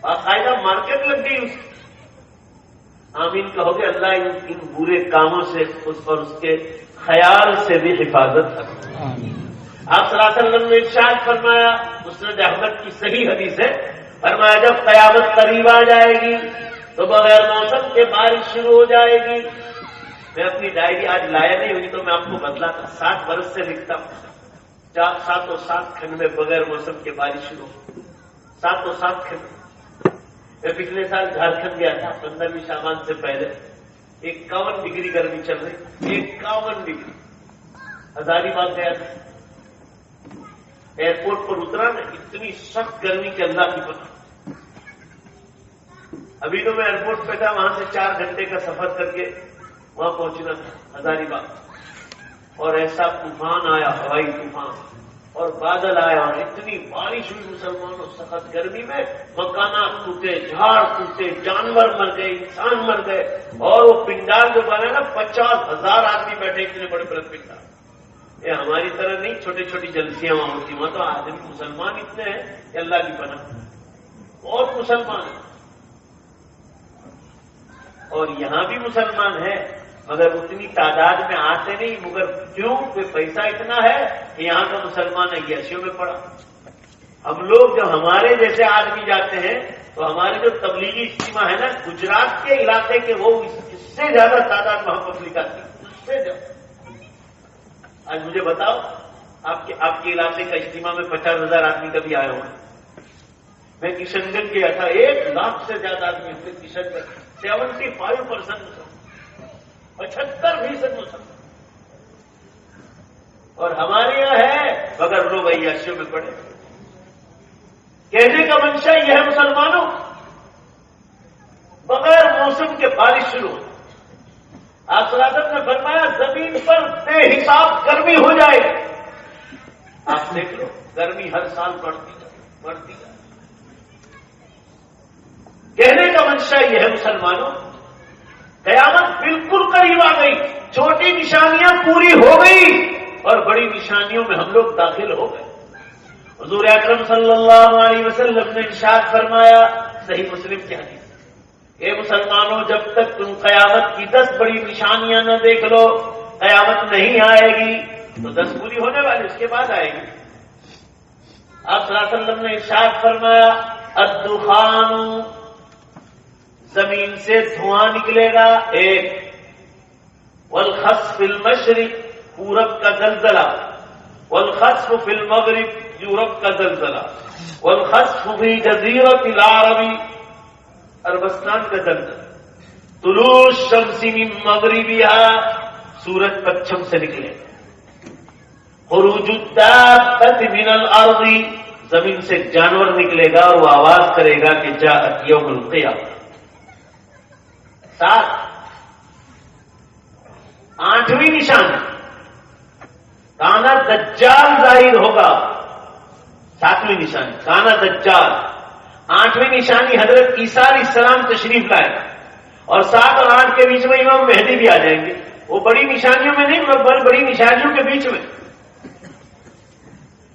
باقاعدہ مارکیٹ لگ گئی اس کی. آمین کہو گے اللہ ان برے کاموں سے اس پر اس کے خیال سے بھی حفاظت کرے. آپ صلی اللہ علیہ وسلم نے ارشاد فرمایا، مسند احمد کی صحیح حدیث ہے، فرمایا جب قیامت قریب آ جائے گی تو بغیر موسم کے بارش شروع ہو جائے گی. میں اپنی ڈائری آج لایا نہیں ہوگی تو میں آپ کو بتلاتا، 60 برس سے لکھتا ہوں. 7 کھنڈ میں بغیر موسم کے بارش شروع ہو. 7 کھنڈ. میں پچھلے سال جھارکھنڈ گیا تھا 15ویں شعبان سے پہلے. 51 ڈگری گرمی چل رہی. 51 ڈگری. ہزاری باغ گیا تھا، ایئرپورٹ پر اترا نا، اتنی سخت گرمی کے اللہ کی پتہ. ابھی تو میں ایئرپورٹ پہ تھا، وہاں سے 4 گھنٹے کا سفر کر کے وہاں پہنچنا تھا ہزاری باغ. اور ایسا طوفان آیا، ہوائی طوفان، اور بادل آیا اور اتنی بارش ہوئی مسلمانوں سخت گرمی میں. مکانات ٹوٹے، جھاڑ ٹوٹے، جانور مر گئے، انسان مر گئے. اور وہ پنڈال جو بنا نا 50,000 آدمی بیٹھے، اتنے بڑے بڑے پنڈال. یہ ہماری طرح نہیں چھوٹی چھوٹی جلسیاں وہاں ہوتی. وہاں تو آدمی مسلمان اتنے ہیں کہ اللہ کی پناہ، بہت مسلمان ہیں. اور یہاں بھی مسلمان ہیں مگر اتنی تعداد میں آتے نہیں. مگر کیوں؟ کہ پیسہ اتنا ہے کہ یہاں کا مسلمان عیاشیوں میں پڑا. ہم لوگ جب ہمارے جیسے آدمی جاتے ہیں تو ہمارے جو تبلیغی اجتماع ہے نا گجرات کے علاقے کے، وہ اس سے زیادہ تعداد وہاں پبلک آتی ہے، اس سے زیادہ. آج مجھے بتاؤ آپ کے علاقے کا اجتماع میں 50,000 آدمی کبھی آئے ہوں؟ میں کشن گنج گیا تھا، 1 لاکھ سے زیادہ آدمی ہوتے کشن گنج. 75% مسلمان، 75% مسلمان. اور ہمارے یہاں ہے مگر لوگ عیاشیوں میں پڑے. کہنے کا منشا یہ ہے مسلمانوں، بغیر موسم کے بارش شروع ہو. آپ صلی اللہ علیہ وسلم نے فرمایا زمین پر بے حساب گرمی ہو جائے. آپ دیکھ لو گرمی ہر سال بڑھتی جائے. کہنے کا منشا یہ ہے مسلمانوں، قیامت بالکل قریب آ گئی. چھوٹی نشانیاں پوری ہو گئی اور بڑی نشانیوں میں ہم لوگ داخل ہو گئے. حضور اکرم صلی اللہ علیہ وسلم نے ارشاد فرمایا، صحیح مسلم کی حدیث، اے مسلمانوں جب تک تم قیامت کی 10 بڑی نشانیاں نہ دیکھ لو قیامت نہیں آئے گی. تو 10 پوری ہونے والی، اس کے بعد آئے گی. آپ صلی اللہ علیہ وسلم نے ارشاد فرمایا الدخان، زمین سے دھواں نکلے گا. 1 والخسف فی المشرق، پورب کا زلزلہ. والخسف فی المغرب، یورپ کا زلزلہ. والخسف فی جزیرۃ العرب، عربستان کا زلزلہ. طلوع الشمس من مغربها، سورج پچھم سے نکلے. خروج الدابۃ من الارض، زمین سے جانور نکلے گا اور وہ آواز کرے گا کہ جاءت یوم القیامہ. 7 8ویں نشانی کانا دجال ظاہر ہوگا. 7ویں نشانی کانا دجال. 8ویں نشانی حضرت عیسیٰ علیہ السلام تشریف لائے اور 7 اور 8 کے بیچ میں امام مہدی بھی آ جائیں گے. وہ بڑی نشانیوں میں نہیں، بڑی نشانیوں کے بیچ میں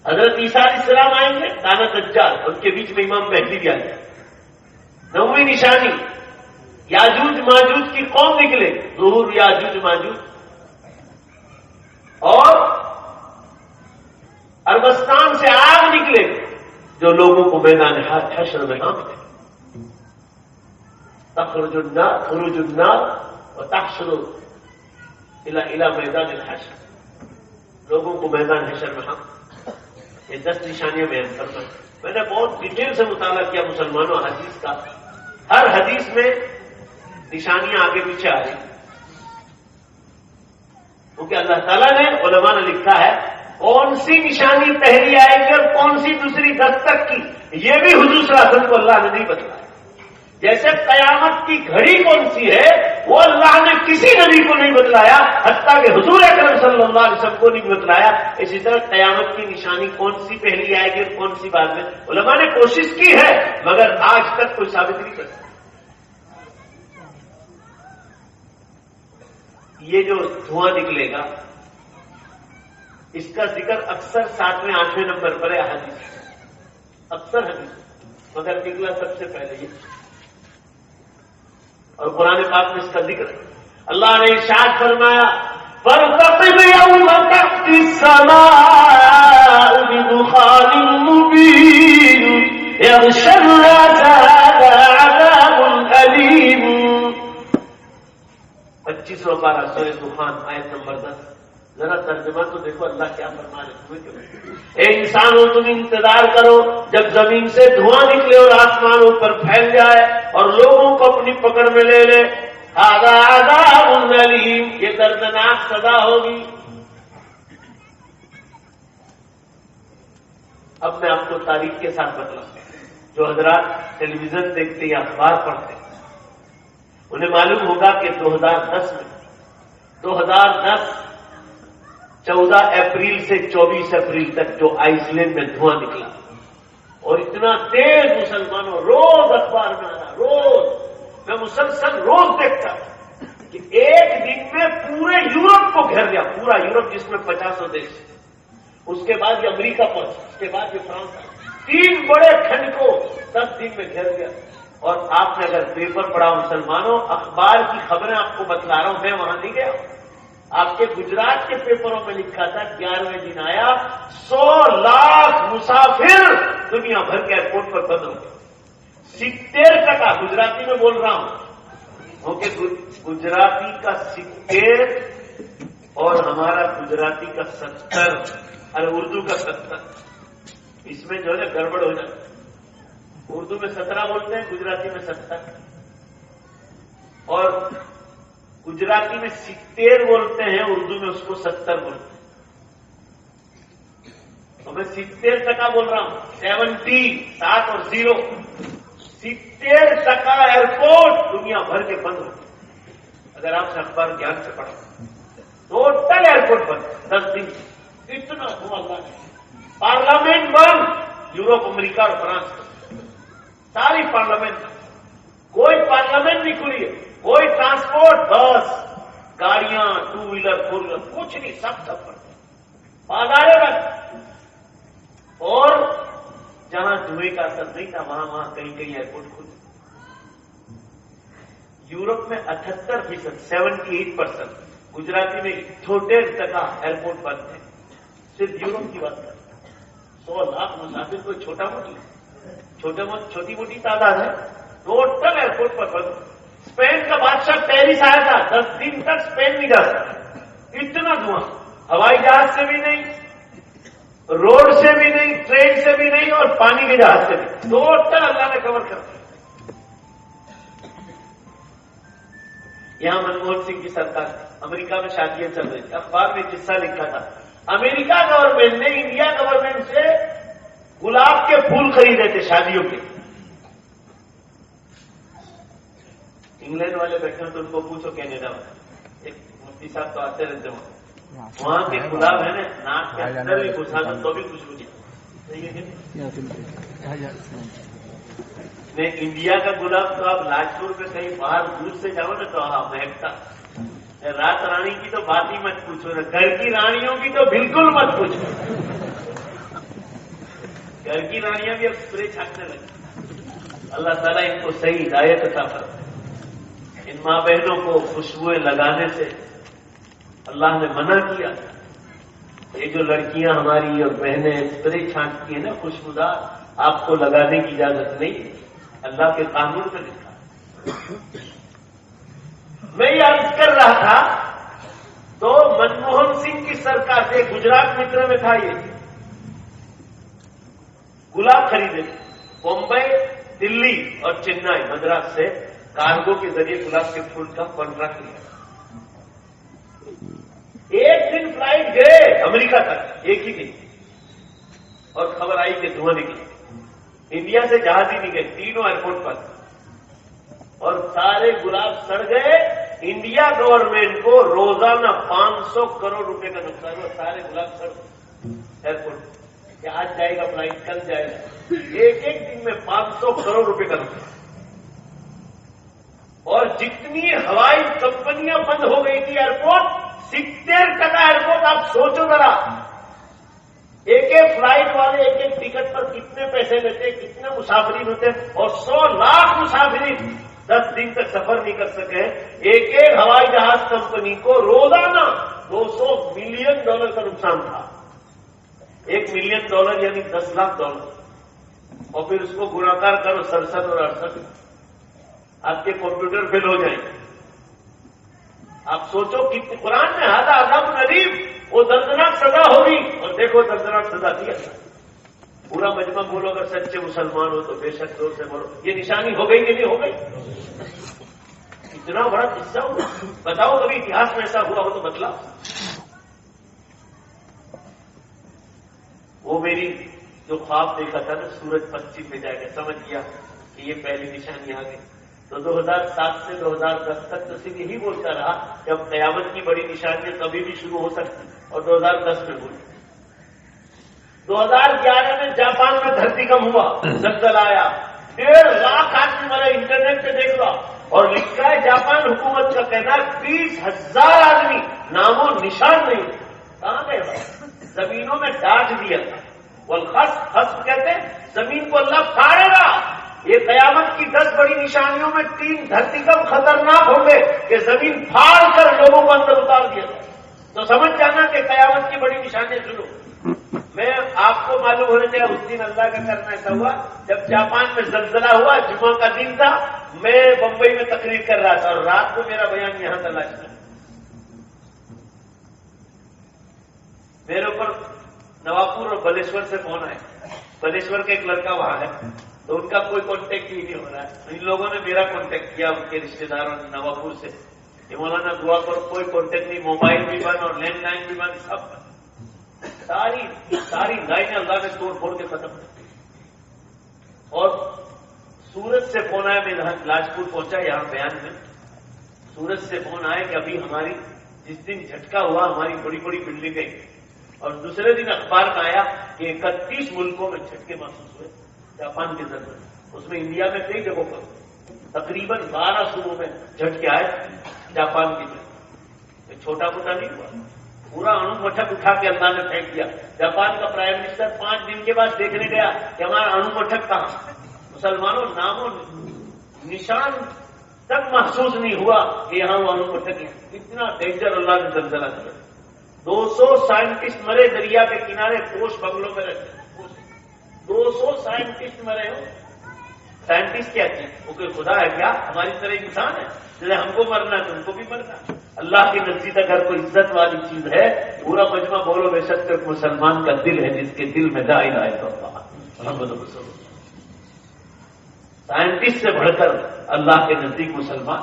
حضرت عیسیٰ علیہ السلام آئیں گے، کانا دجال، ان کے بیچ میں امام مہدی بھی آ جائیں گے. 9ویں نشانی یاجوج ماجوج کی قوم نکلے، ظہور یاجوج ماجوج. اور عربستان سے آگ نکلے جو لوگوں کو میدان حشر میں ہانک دے. تخرج النار وتحشر الى میدان الحشر، لوگوں کو میدان حشر میں ہانک. یہ 10 نشانیاں بیان کرنا. میں نے بہت ڈیٹیل سے مطالعہ کیا مسلمانوں حدیث کا. ہر حدیث میں نشانیاں آگے پیچھے آ رہی، کیونکہ کیونکہ اللہ تعالیٰ نے، علماء نے لکھا ہے کون سی نشانی پہلی آئے گی اور کون سی دوسری 10 تک کی، یہ بھی حضور صلی اللہ علیہ وسلم کو اللہ نے نہیں بتلایا۔ جیسے قیامت کی گھڑی کون سی ہے وہ اللہ نے کسی نبی کو نہیں بتلایا، حتیٰ کہ حضور اکرم صلی اللہ علیہ وسلم کو نہیں بتلایا۔ اسی طرح قیامت کی نشانی کون سی پہلی آئے گی اور کون سی بعد میں، علماء نے کوشش کی ہے مگر آج تک کوئی ثابت نہیں کر سکتا۔ یہ جو دھواں نکلے گا اس کا ذکر اکثر 7ویں 8ویں نمبر پر ہے حدیث، اکثر حدیث، مگر نکلا سب سے پہلے یہ، اور قرآن پاک میں اس کا ذکر ہے۔ اللہ نے ارشاد فرمایا فَارْتَقِبْ يَوْمَ تَأْتِي السَّمَاءُ بِدُخَانٍ مُّبِينٍ يَغْشَى النَّاسَ هَٰذَا عَذَابٌ أَلِيمٌ۔ 25واں پارہ سورہ دخان آیت نمبر 10۔ ذرا ترجمہ تو دیکھو اللہ کیا فرما رہے ہیں۔ اے انسانوں تم انتظار کرو جب زمین سے دھواں نکلے اور آسمانوں پر پھیل جائے اور لوگوں کو اپنی پکڑ میں لے لے۔ ھذا عذاب علیم، یہ دردناک سزا ہوگی۔ اب میں آپ کو تاریخ کے ساتھ بتلاؤں، جو حضرات ٹیلی ویژن دیکھتے یا اخبار پڑھتے انہیں معلوم ہوگا کہ 2010 میں 14 اپریل سے 24 اپریل تک جو آئس لینڈ میں دھواں نکلا اور اتنا تیز، مسلمانوں روز اخبار میں آنا، روز میں مسلسل روز دیکھتا کہ ایک دن میں پورے یورپ کو گھیر لیا، پورا یورپ جس میں 50 دیش، اس کے بعد یہ امریکہ پہنچا، اس کے بعد یہ فرانس، 3 بڑے کھنڈ کو 10 دن میں گھیر لیا۔ اور آپ نے اگر پیپر پڑھا مسلمانوں، اخبار کی خبریں آپ کو بتلا رہا ہوں، میں وہاں نہیں گیا، آپ کے گجرات کے پیپروں میں لکھا تھا 11ویں دن آیا 100 لاکھ مسافر دنیا بھر کے ایئرپورٹ پر بند ہو گئے۔ 70% گجراتی میں بول رہا ہوں کیونکہ گجراتی کا 70 اور ہمارا گجراتی کا 70 اور اردو کا 70، اس میں جو ہے گڑبڑ ہو جاتی، اردو میں 17 بولتے ہیں، گجراتی میں 70، اور گجراتی میں 70 بولتے ہیں، اردو میں اس کو 70 بولتے ہیں۔ تو میں 70% بول رہا ہوں، 70 7 اور 0، 70% ایئرپورٹ دنیا بھر کے بند ہو گئے۔ اگر آپ سے اخبار گیان سے پڑھا، ٹوٹل ایئرپورٹ بند 10 دن، اتنا ہوا اللہ نے۔ پارلیمنٹ بند، یورپ، امریکہ اور فرانس، ساری پارلیمنٹ، کوئی پارلیمنٹ نہیں کھلی ہے، کوئی ٹرانسپورٹ، بس، گاڑیاں، 2 ویلر 4 ویلر، کچھ نہیں، سب پڑتے بازاریں بند۔ اور جہاں دھوئے کا اثر نہیں تھا وہاں کہیں کہیں ایئرپورٹ کھلے۔ یورپ میں 78%، 78%، گجراتی میں 78% ایئرپورٹ بند ہے۔ صرف یورپ کی بات کرتا، 100 لاکھ مسافر کوئی چھوٹا موٹی، چھوٹی موٹی تعداد ہے، ٹوٹل ایئرپورٹ پر بند۔ اسپین کا بادشاہ پیرس آیا تھا، 10 دن تک اسپین نہیں جا سکتا، اتنا دھواں، ہوائی جہاز سے بھی نہیں، روڈ سے بھی نہیں، ٹرین سے بھی نہیں، اور پانی کے جہاز سے بھی، ٹوٹل اللہ نے کور کر دیا۔ یہاں منموہن سنگھ کی سرکار، امریکہ میں شادیاں چل رہی تھی، اخبار میں قصہ لکھا تھا، امریکہ گورنمنٹ نے انڈیا گورنمنٹ سے گلاب کے پھول خریدے تھے شادیوں کے۔ انگلینڈ والے بیٹھے تو ان کو پوچھو کینیڈا میں، ایک مفتی صاحب تو آتے رہتے ہیں، وہاں کے گلاب ہے نا، ناک کے اندر بھی گھسا دو تو بھی خوشبو نہیں۔ میں انڈیا کا گلاب تو آپ لاجپور میں کہیں باہر دور سے جاؤ نا تو مہکتا۔ رات رانی کی تو بات ہی مت پوچھو نا، گھر کی رانیوں کی تو بالکل مت پوچھو، گھر کی رانیاں بھی اب اسپرے چھانکنے لگی۔ اللہ تعالیٰ ان کو صحیح ہدایت عطا فرمائے۔ ان ماں بہنوں کو خوشبوئیں لگانے سے اللہ نے منع کیا۔ یہ جو لڑکیاں ہماری اور بہنیں اسپرے چھانکتی ہیں نا خوشبودار، آپ کو لگانے کی اجازت نہیں، اللہ کے قانون میں لکھا۔ میں یہ عرض کر رہا تھا تو منموہن سنگھ کی سرکار سے گجرات متر میں تھا، یہ گلاب خریدے، بمبئی، دلی اور چنئی، مدراس سے کارگو کے ذریعے گلاب کے پھول کا کانٹریکٹ لیا۔ 1 فلائٹ گئے امریکہ تک ایک ہی دن، اور خبر آئی کہ دھواں نکلی، انڈیا سے جہاز ہی نہیں گئے تینوں ایئرپورٹ پر، اور سارے گلاب سڑ گئے۔ انڈیا گورنمنٹ کو روزانہ 500 کروڑ روپے کا نقصان ہوا، سارے گلاب سڑ ایئرپورٹ کہ آج جائے گا فلائٹ کل جائے گا، ایک ایک دن میں 500 کروڑ روپے کا نقصان۔ اور جتنی ہوائی کمپنیاں بند ہو گئی تھی ایئرپورٹ، 70% ایئرپورٹ آپ سوچو ذرا، ایک ایک فلائٹ والے ایک ایک ٹکٹ پر کتنے پیسے لیتے، کتنے مسافرین ہوتے، اور 100 لاکھ مسافرین 10 دن تک سفر نہیں کر سکے۔ ایک ایک ہوائی جہاز کمپنی کو روزانہ $200 ملین کا نقصان تھا۔ $1 ملین یعنی $10 لاکھ، اور پھر اس کو گناکار کرو 67 اور 68، آپ کے کمپیوٹر فیل ہو جائیں گے۔ آپ سوچو کہ قرآن میں ہادہ عذاب علیم، وہ دردناک سزا ہوگی، اور دیکھو دردناک سزا دیا۔ پورا مجمع بولو اگر سچے مسلمان ہو تو بے شک زور سے بولو، یہ نشانی ہو گئی کہ نہیں ہو گئی؟ اتنا بڑا قصہ ہوا، بتاؤ کبھی اتہاس میں ایسا ہوا ہو تو بتلاؤ۔ وہ میری جو خواب دیکھا تھا نا سورج پশ্چم میں جائے گا، سمجھ گیا کہ یہ پہلی نشانی آ گئی۔ تو 2007 سے 2010 تک تو صرف یہی بولتا رہا کہ اب قیامت کی بڑی نشانیاں کبھی بھی شروع ہو سکتی، اور 2010 میں بولی۔ 2011 میں جاپان میں دھرتی کم ہوا، زلزلہ آیا، 1.5 لاکھ آدمی مرے، انٹرنیٹ پہ دیکھ لو، اور لکھا ہے جاپان حکومت کا کہنا ہے 20,000 آدمی نام و نشان نہیں، کہاں گئے بھائی؟ زمینوں میں ڈاٹ دیا تھا، والخسف کہتے ہیں زمین کو اللہ پھاڑے گا۔ یہ قیامت کی 10 بڑی نشانیوں میں 3 دھرتی کم خطرناک ہوں گے کہ زمین پھاڑ کر لوگوں کو اندر اتار دیا جائے۔ تو سمجھ جانا کہ قیامت کی بڑی نشانیاں سنو۔ میں آپ کو معلوم ہونا چاہیے اس دن اللہ کا کرنا ایسا ہوا جب جاپان میں زلزلہ ہوا، جمعہ کا دن تھا، میں بمبئی میں تقریر کر رہا تھا، اور رات کو میرا بیان یہاں تلاش تھا۔ میرے اوپر نوابپور اور بلیشور سے فون آئے، بلیشور کا ایک لڑکا وہاں ہے، تو ان کا کوئی کانٹیکٹ ہی نہیں ہو رہا ہے۔ ان لوگوں نے میرا کانٹیکٹ کیا، ان کے رشتے داروں نے نوابپور سے کہ مولانا دعا کرو، کوئی کانٹیکٹ نہیں، موبائل بھی بند اور لینڈ لائن بھی بند، سب بند، ساری لائنیں اللہ نے توڑ پھوڑ کے ختم کر دی۔ اور سورت سے فون آیا، میں لاجپور پہنچا یہاں بیان میں، سورت سے فون آیا کہ ابھی ہماری جس دن جھٹکا ہوا ہماری بڑی بڑی بلڈنگیں، اور دوسرے دن اخبار میں آیا کہ 31 ملکوں میں جھٹکے محسوس ہوئے جاپان کے ذریعے، اس میں انڈیا میں کئی جگہوں پر تقریباً 12 صوبوں میں جھٹکے آئے جاپان کی ذریعے۔ چھوٹا موٹا نہیں ہوا، پورا اڑو مٹھک اٹھا کے اللہ نے پھینک دیا۔ جاپان کا پرائم منسٹر 5 دن کے بعد دیکھنے گیا کہ ہمارا اڑو مٹھک کہاں، مسلمانوں نام و نشان تک محسوس نہیں ہوا کہ یہاں وہ اڑو مٹھک ہے۔ اتنا ڈینجر اللہ نے زلزلہ دیا۔ 200 سائنٹسٹ مرے دریا کے کنارے، پوش بنگلوں میں رہتے ہیں، 200 سائنٹسٹ مرے ہو۔ سائنٹسٹ کیا چیز، وہ کوئی خدا ہے کیا؟ ہماری طرح انسان ہے، جیسے ہم کو مرنا ہے تو ان کو بھی مرنا ہے۔ اللہ کے نزدیک اگر کوئی عزت والی چیز ہے، پورا مجمع بولو بے شک ایک مسلمان کا دل ہے جس کے دل میں لا الہ الا اللہ محمد رسول اللہ۔ سائنٹسٹ سے بڑھ کر اللہ کے نزدیک مسلمان۔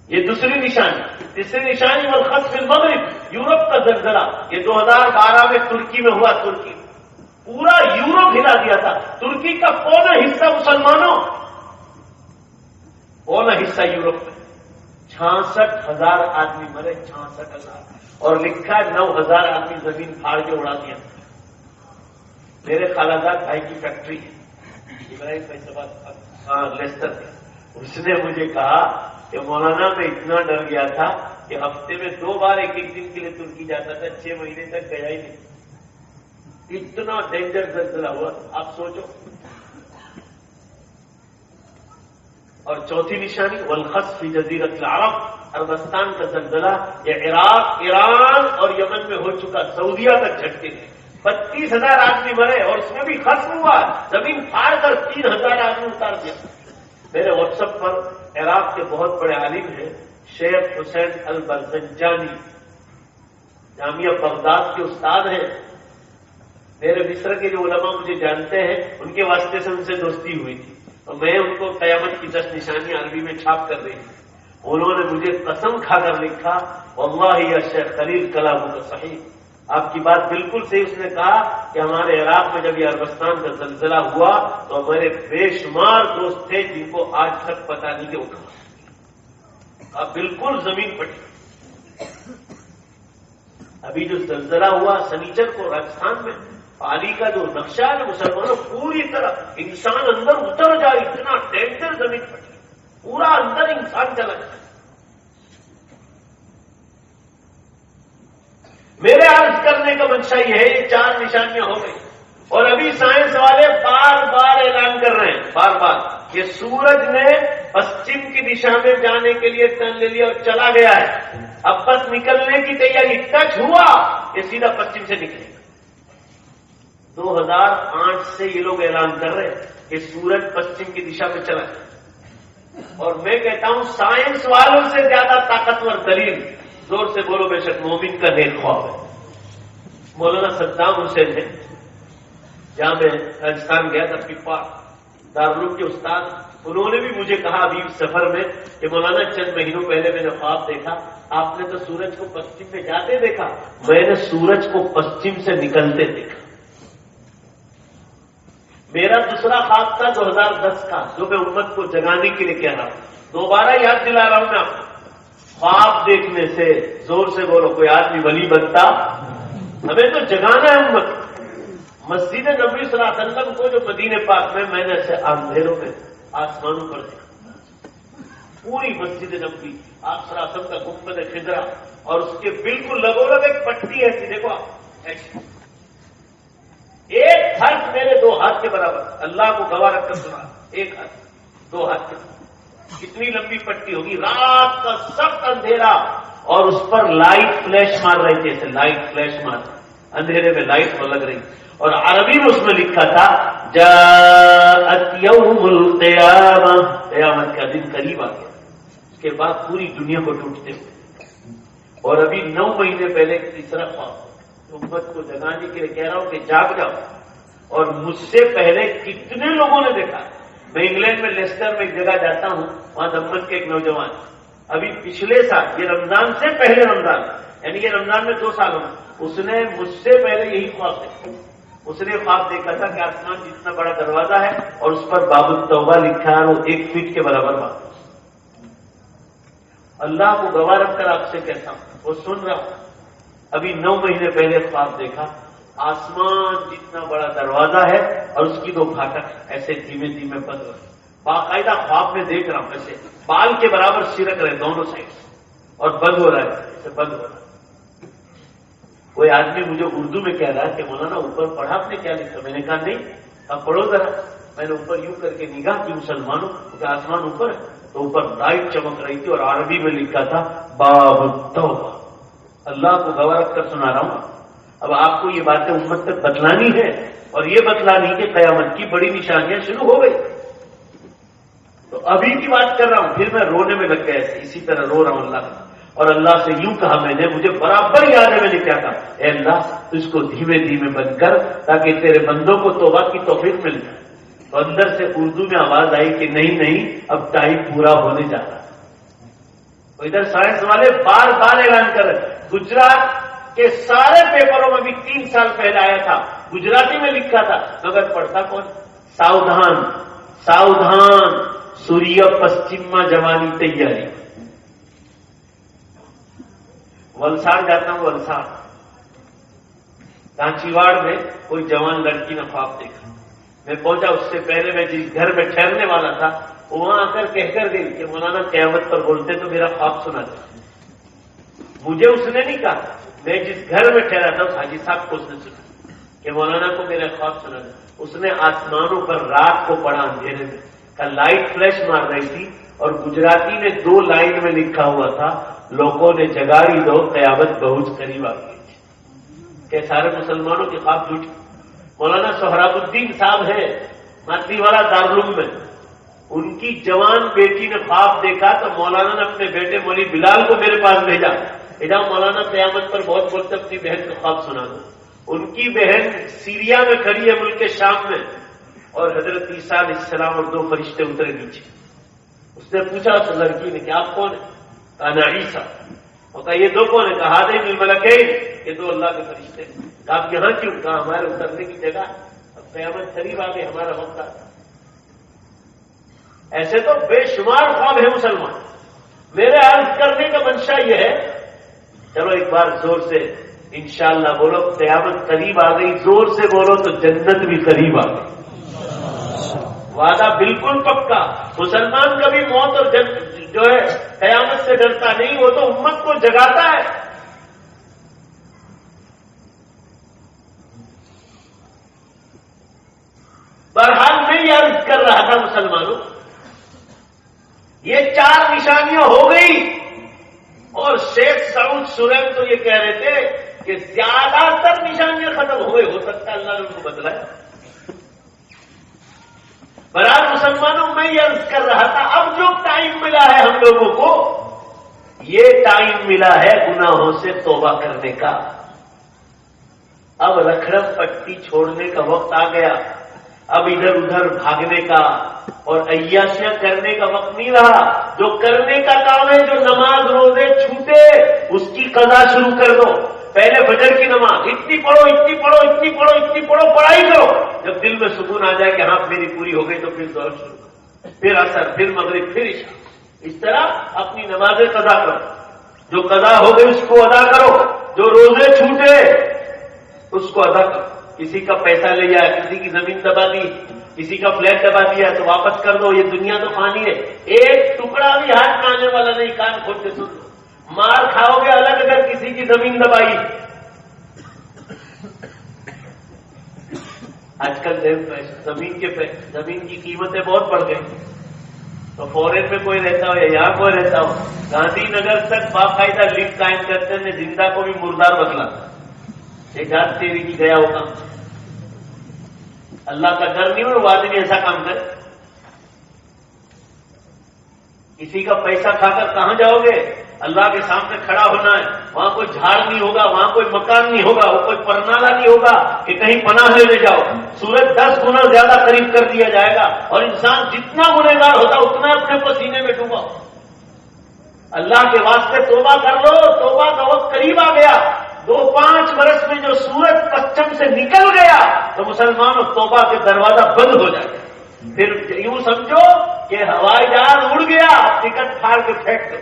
یہ دوسری نشانی۔ تیسری نشانی والخسف المغرب، یورپ کا زلزلہ، یہ 2012 میں ترکی میں ہوا۔ ترکی پورا یورپ ہلا دیا تھا، ترکی کا پونا حصہ مسلمانوں، پونا حصہ یورپ میں، 66,000 آدمی مرے، 66,000، اور لکھا 9,000 آدمی زمین پھاڑ کے اڑا دیا۔ میرے خالہ بھائی کی فیکٹری ہے ابراہیم فیصلہ لیسٹر میں، اس نے مجھے کہا کہ مولانا میں اتنا ڈر گیا تھا کہ ہفتے میں 2 بار ایک دن کے لیے ترکی جاتا تھا، 6 مہینے تک گیا ہی نہیں، اتنا ڈینجر زلزلہ ہوا۔ آپ سوچو۔ اور چوتھی نشانی والخسف فی جزیرۃ العرب، عربستان کا زلزلہ، یہ عراق، ایران اور یمن میں ہو چکا، سعودیہ تک جھٹکے، 32,000 آدمی مرے، اور اس میں بھی خسف ہوا، زمین پھاڑ کر 3,000 آدمی اتار دیا۔ میرے واٹس ایپ پر عراق کے بہت بڑے عالم ہیں شیخ حسین البرزنجانی، جامعہ بغداد کے استاد ہیں۔ میرے مصر کے جو علماء مجھے جانتے ہیں ان کے واسطے سے ان سے دوستی ہوئی تھی، اور میں ان کو قیامت کی 10 نشانیاں عربی میں چھاپ کر رہی تھی۔ انہوں نے مجھے قسم کھا کر لکھا واللہ یا شیخ خلیل کلام کا صحیح، آپ کی بات بالکل صحیح. اس نے کہا کہ ہمارے عراق میں جب یہ عربستان کا زلزلہ ہوا تو ہمارے بے شمار دوست تھے جن کو آج تک پتہ نہیں کہ وہ کہاں. اب بالکل زمین پٹی. ابھی جو زلزلہ ہوا سنیچر کو راجستھان میں، پالی کا جو نقشہ ہے مسلمانوں پوری طرح انسان اندر اتر جائے اتنا ڈینجر زمین پٹی، پورا اندر انسان چلا جائے. میرے عرض کرنے کا منشا یہ ہے، یہ 4 نشانیاں ہو گئی اور ابھی سائنس والے بار بار اعلان کر رہے ہیں، بار بار کہ سورج نے پشچم کی دشا میں جانے کے لیے ٹرن لے لیا اور چلا گیا ہے. اب بس نکلنے کی تیاری، ٹچ ہوا یہ سیدھا پشچم سے نکلے گا. 2008 سے یہ لوگ اعلان کر رہے ہیں کہ سورج پشچم کی دشا میں چلا گیا. اور میں کہتا ہوں سائنس والوں سے زیادہ طاقتور دلیل، زور سے بولو بے شک مومن کا نیک خواب ہے. مولانا صدام حسین نے، جہاں میں راجستھان گیا تھا پپا دارالعلوم کے استاد، انہوں نے بھی مجھے کہا ابھی سفر میں کہ مولانا چند مہینوں پہلے میں نے خواب دیکھا، آپ نے تو سورج کو پشچم میں جاتے دیکھا، میں نے سورج کو پشچم سے نکلتے دیکھا. میرا دوسرا خواب تھا 2010 کا، جو میں امت کو جگانے کے لیے کہہ رہا ہوں. دوبارہ یاد دلا رہا ہوں میں آپ کو، خواب دیکھنے سے، زور سے بولو، کوئی آدمی ولی بنتا؟ ہمیں تو جگانا ہے امت. مسجد نبوی صلی اللہ علیہ وسلم کو جو مدینے پاک میں نے ایسے اندھیروں میں آسمانوں پر دیکھا، پوری مسجد نبوی آپ صلی اللہ علیہ وسلم کا گنبد خضرا اور اس کے بالکل لگو لگ ایک پٹی ایسی، دیکھو آپ ایک حرف میرے 2 ہاتھ کے برابر، اللہ کو گواہ رکھ کر سنا، ایک حرف 2 ہاتھ کے برابر. کتنی لمبی پٹی ہوگی، رات کا سخت اندھیرا اور اس پر لائٹ فلیش مار رہی تھی، ایسے لائٹ فلیش مار، اندھیرے میں لائٹ لگ رہی. اور عربی میں اس میں لکھا تھا جاءت یوم القیامہ، قیامت کا دن قریب آ گیا. اس کے بعد پوری دنیا کو ٹوٹتے ہوئے. اور ابھی 9 مہینے پہلے تیسرا خواب امت کو جگانے کے لیے کہہ رہا ہوں کہ جاگ جاؤ. اور مجھ سے پہلے کتنے لوگوں نے دیکھا. میں انگلینڈ میں لیسٹر میں ایک جگہ جاتا ہوں، وہاں دمن کے ایک نوجوان ابھی پچھلے سال، یہ رمضان سے پہلے رمضان، یعنی یہ رمضان میں 2 سال ہوں، اس نے مجھ سے پہلے یہی خواب دیکھا. اس نے خواب دیکھا تھا کہ آسمان جتنا بڑا دروازہ ہے اور اس پر باب التوبہ لکھا ہے، وہ 1 فٹ کے برابر بات. اللہ کو گواہ رکھ کر آپ سے کہتا ہوں، وہ سن رہا ہوں، ابھی 9 مہینے پہلے خواب دیکھا، آسمان جتنا بڑا دروازہ ہے اور اس کی 2 پھاٹک ایسے دھیمے دھیمے بند ہو رہے. باقاعدہ خواب میں دیکھ رہا ہوں ایسے بال کے برابر سرک رہے دونوں سائڈ اور بند ہو رہا ہے، ایسے بند ہو رہا ہے. کوئی آدمی مجھے اردو میں کہہ رہا ہے کہ مولانا اوپر پڑھا آپ نے کیا لکھا؟ میں نے کہا نہیں، اب پڑھو ذرا. میں نے اوپر یوں کر کے نگاہ کی مسلمانوں کہ آسمان اوپر ہے تو اوپر لائٹ چمک رہی تھی اور عربی میں لکھا تھا باب التوبہ. اللہ کو گواہ رکھ کر سنا رہا ہوں. اب آپ کو یہ باتیں امت تک بتلانی ہے اور یہ بتلانی کہ قیامت کی بڑی نشانیاں شروع ہو گئی. تو ابھی کی بات کر رہا ہوں، پھر میں رونے میں لگ گیا، اسی طرح رو رہا ہوں اللہ کا. اور اللہ سے یوں کہا میں نے، مجھے برابر یاد ہے میں نے کیا کہا، اے اللہ تو اس کو دھیمے دھیمے بند کر تاکہ تیرے بندوں کو توبہ کی توفیق مل جائے. تو اندر سے اردو میں آواز آئی کہ نہیں نہیں، اب ٹائم پورا ہونے جا رہا ہے. ادھر سائنس والے بار بار اعلان کر رہے. گجرات کے سارے پیپروں میں بھی 3 سال پہلے آیا تھا، گجراتی میں لکھا تھا، مگر پڑھتا کون؟ ساودھان ساودھان سوریہ پشچم میں جوانی تیاری. ولساڑ جاتا ہوں، ولساڑ کانچیواڑ میں کوئی جوان لڑکی نے خواب دیکھا. میں پہنچا، اس سے پہلے میں جس گھر میں ٹھہرنے والا تھا وہاں آ کر کہہ کر گئی کہ مولانا قیامت پر بولتے تو میرا خواب سنا تھا. مجھے اس نے نہیں کہا، میں جس گھر میں ٹھہرا تھا اس حاجی صاحب کو اس نے سنا کہ مولانا کو میرا خواب سنا تھا. اس نے آسمانوں پر رات کو پڑھا اندھیرے میں، کا لائٹ فلیش مار رہی تھی اور گجراتی میں 2 لائن میں لکھا ہوا تھا لوگوں نے جگاری دو قیامت بہت قریب آ گئی. کہ سارے مسلمانوں کے خواب جھوٹ. مولانا سہراب الدین صاحب ہیں ماتری والا دارالعلوم میں، ان کی جوان بیٹی نے خواب دیکھا تو مولانا نے اپنے بیٹے مولوی بلال کو میرے پاس بھیجا. مولانا قیامت پر بہت بولتے اپنی بہن کا خواب سنا دو. ان کی بہن سیریا میں کھڑی ہے، ملک شام میں، اور حضرت عیسیٰ علیہ السلام اور 2 فرشتے اترے نیچے. اس نے پوچھا اس لڑکی نے کہ آپ کون ہیں؟ انا عیسیٰ، اور کہا یہ دو کون ہے؟ کہا ہذین الملکین، یہ دو اللہ کے فرشتے ہیں۔ کہا آپ یہاں کیوں؟ کہا ہمارے اترنے کی جگہ، اب قیامت قریب آ گئی، ہمارا وقت آ گیا۔ ایسے تو بے شمار خواب ہے مسلمان۔ میرے عرض کرنے کا منشا یہ ہے، چلو ایک بار زور سے انشاءاللہ بولو، قیامت قریب آ گئی، زور سے بولو تو جنت بھی قریب آ گئی، وعدہ بالکل پکا۔ مسلمان کبھی موت اور جو ہے قیامت سے ڈرتا نہیں، وہ تو امت کو جگاتا ہے۔ بہرحال میں یہ عرض کر رہا تھا مسلمانوں، یہ 4 نشانیاں ہو گئی، اور شیخ سعود سریم تو یہ کہہ رہے تھے کہ زیادہ تر نشانیاں ختم ہوئے، ہو سکتا ہے اللہ نے ان کو بدلا ہے۔ برحال مسلمانوں میں یہ عرض کر رہا تھا، اب جو ٹائم ملا ہے ہم لوگوں کو، یہ ٹائم ملا ہے گناہوں سے توبہ کرنے کا۔ اب رکھڑم پٹی چھوڑنے کا وقت آ گیا، اب ادھر ادھر بھاگنے کا اور عیاشیاں کرنے کا وقت نہیں رہا۔ جو کرنے کا کام ہے، جو نماز روزے چھوٹے، اس کی قضا شروع کر دو۔ پہلے فجر کی نماز اتنی پڑھو، اتنی پڑھو، اتنی پڑھو، اتنی پڑھو، پڑھائی کرو، جب دل میں سکون آ جائے کہ ہاں میری پوری ہو گئی تو پھر ظہر شروع کرو، پھر عصر، پھر مغرب، پھر عشاء۔ اس طرح اپنی نمازیں قضا کرو، جو قضا ہو گئی اس کو ادا کرو، جو روزے چھوٹے اس کو ادا کرو۔ کسی کا پیسہ لے جائے، کسی کی زمین دبا دی، کسی کا فلیٹ دبا دیا تو واپس کر دو، یہ دنیا تو فانی ہے، ایک ٹکڑا بھی ہاتھ میں آنے والا نہیں، کان کھول کے سن لو۔ مار کھاؤ گے الگ اگر کسی کی زمین دبائی۔ آج کل زمین کی قیمتیں بہت بڑھ گئی، تو فورن میں کوئی رہتا ہو یا یہاں کوئی رہتا ہو، گاندھی نگر تک باقاعدہ لنک قائم کرتے ہیں، زندہ کو بھی مردار بدلا، ایک ہاتھ تیری کی گیا ہوگا۔ اللہ کا ڈر نہیں ہو وہ آدمی ایسا کام کرے۔ کسی کا پیسہ کھا کر کہاں جاؤ گے؟ اللہ کے سامنے کھڑا ہونا ہے، وہاں کوئی جھاڑ نہیں ہوگا، وہاں کوئی مکان نہیں ہوگا، وہ کوئی پرنالا نہیں ہوگا کہ کہیں پناہ لے جاؤ۔ سورج 10 گنا زیادہ قریب کر دیا جائے گا، اور انسان جتنا گنہگار ہوتا اتنا اپنے پسینے میں ڈوبا۔ اللہ کے واسطے توبہ کر لو، توبہ کا وقت قریب آ گیا۔ 2-5 برس میں جو سورج پچھم سے نکل گیا تو مسلمانوں توبہ کے دروازہ بند ہو جائے، پھر یوں سمجھو کہ ہوائی جہاز اڑ گیا، ٹکٹ پھاڑ کے پھینک دو،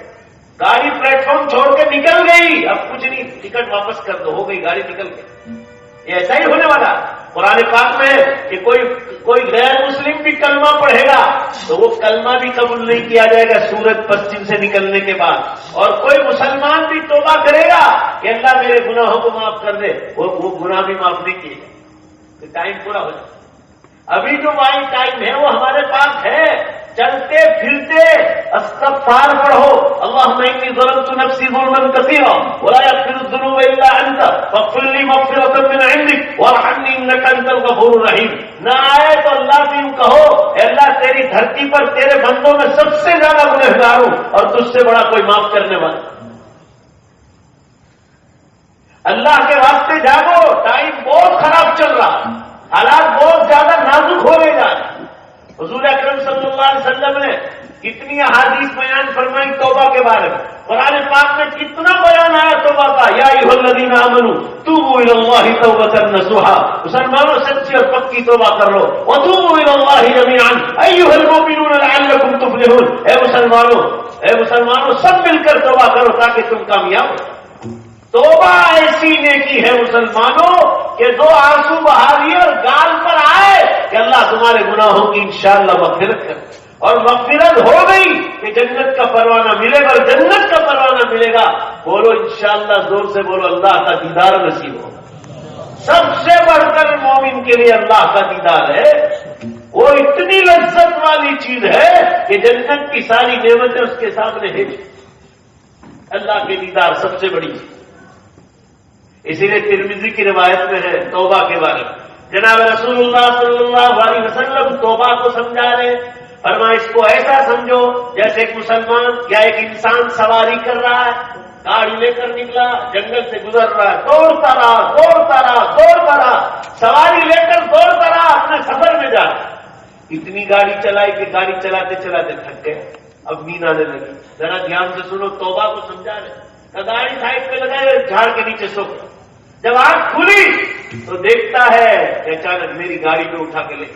گاڑی پلیٹ فارم چھوڑ کے نکل گئی، اب کچھ نہیں، ٹکٹ واپس کر دو، ہو گئی، گاڑی نکل گئی۔ یہ ایسا ہی ہونے والا قرآن پاک میں کہ کوئی غیر مسلم بھی کلمہ پڑھے گا تو وہ کلمہ بھی قبول نہیں کیا جائے گا سورج پچھم سے نکلنے کے بعد، اور کوئی مسلمان بھی توبہ کرے گا کہ اللہ میرے گناہوں کو معاف کر دے، وہ گناہ بھی معاف نہیں کیے گا، کہ ٹائم پورا ہو جائے۔ ابھی جو وائی ٹائم ہے وہ ہمارے پاس ہے، چلتے پھرتے استغفار پڑھو، اللہم انی ظلمت نفسی ظلما کثیرا ولا یغفر الذنوب الا انت فاغفر لی مغفرۃ من عندک وارحمنی انک انت الغفور الرحیم۔ نہ آئے تو اللہ سے یوں کہو، اے اللہ تیری دھرتی پر تیرے بندوں میں سب سے زیادہ گنہگار ہوں اور تجھ سے بڑا کوئی معاف کرنے والا۔ اللہ کے واسطے جاگو، ٹائم بہت خراب چل رہا، حالات بہت زیادہ نازک ہو رہے جا رہے۔ حضور اکرم صلی اللہ علیہ وسلم نے کتنی احادیث بیان فرمائی توبہ کے بارے میں، قرآن پاک میں کتنا بیان آیا توبہ کا، یا ایھا الذین آمنوا توبوا الی اللہ توبۃ نصوحا، مسلمانوں سچی اور پکی توبہ کر لو، وتوبوا الی اللہ جميعا ایھا المؤمنون لعلکم تفلحون، اے مسلمانوں سب مل کر توبہ کرو تاکہ تم کامیاب ہو۔ توبہ ایسی نیکی ہے مسلمانوں کہ دو آنسو بہا دیے اور گال پر آئے کہ اللہ تمہارے گناہوں کی انشاءاللہ مغفرت کر، اور مغفرت ہو گئی کہ جنت کا پروانہ ملے گا، اور جنت کا پروانہ ملے گا بولو انشاءاللہ، زور سے بولو اللہ کا دیدار نصیب ہوگا۔ سب سے بڑھ کر مومن کے لیے اللہ کا دیدار ہے، وہ اتنی لذت والی چیز ہے کہ جنت کی ساری نعمتیں اس کے سامنے ہے۔ اللہ کے دیدار سب سے بڑی چیز، اسی لیے ترمذی کی روایت میں ہے توبہ کے بارے میں، جناب رسول اللہ صلی اللہ علیہ وسلم توبہ کو سمجھا رہے، فرمایا اس کو ایسا سمجھو جیسے ایک مسلمان یا ایک انسان سواری کر رہا ہے، گاڑی لے کر نکلا، جنگل سے گزر رہا ہے، دوڑتا رہا، سواری لے کر دوڑتا رہا، اپنے سفر میں جا رہا، اتنی گاڑی چلائی کہ گاڑی چلاتے چلاتے تھک گئے، اب نیند آنے لگی. ذرا دھیان سے سنو, توبہ کو سمجھا رہے. گاڑی سائڈ پہ لگائے, جھاڑ کے نیچے سو گیا. جب آنکھ کھلی تو دیکھتا ہے کہ اچانک میری گاڑی پہ اٹھا کے لے.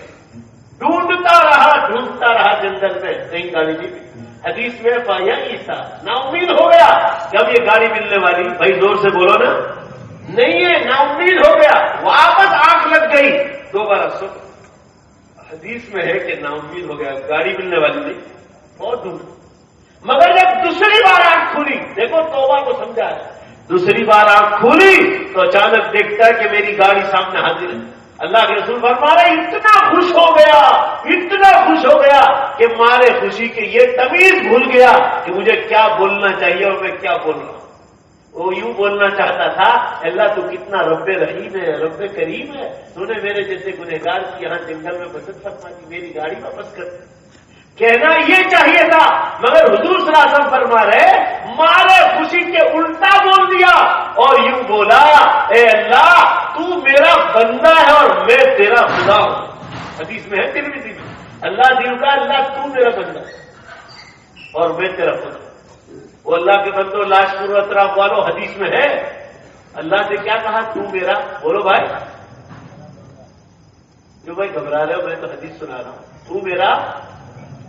ڈھونڈتا رہا جنگل میں, کہیں گاڑی نہیں. حدیث میں پایا عیسیٰ نا امید ہو گیا کہ اب یہ گاڑی ملنے والی. بھائی زور سے بولو نا, نہیں ہے, نا امید ہو گیا. واپس آنکھ لگ گئی, دوبارہ سو. حدیث میں ہے کہ نا امید ہو گیا, گاڑی ملنے والی نہیں, بہت ڈھونڈ. مگر جب دوسری بار آنکھ کھلی, دیکھو توبہ کو سمجھا ہے, دوسری بار آنکھ کھلی تو اچانک دیکھتا ہے کہ میری گاڑی سامنے حاضر ہے. اللہ کے رسول فرما رہے اتنا خوش ہو گیا کہ مارے خوشی کے یہ تمیز بھول گیا کہ مجھے کیا بولنا چاہیے اور میں کیا بول رہا ہوں. وہ یوں بولنا چاہتا تھا, اللہ تو کتنا رب رحیم ہے, رب کریم ہے, تو نے میرے جیسے گنہگار کی یہاں جنگل میں بچت فرما دی, میری گاڑی واپس کر. کہنا یہ چاہیے تھا, مگر حضور صلی اللہ علیہ وسلم فرما رہے مارے خوشی کے الٹا بول دیا اور یوں بولا, اے اللہ تو میرا بندہ ہے اور میں تیرا خدا ہوں. حدیث میں ہے ترمذی میں, اللہ دل کا, اللہ تو میرا بندہ اور میں تیرا خدا. وہ اللہ کے بندو لاشکر اطراف والو, حدیث میں ہے اللہ سے کیا کہا, تو میرا. بولو بھائی, جو بھائی گھبرا رہے ہو, میں تو حدیث سنا رہا ہوں. تو میرا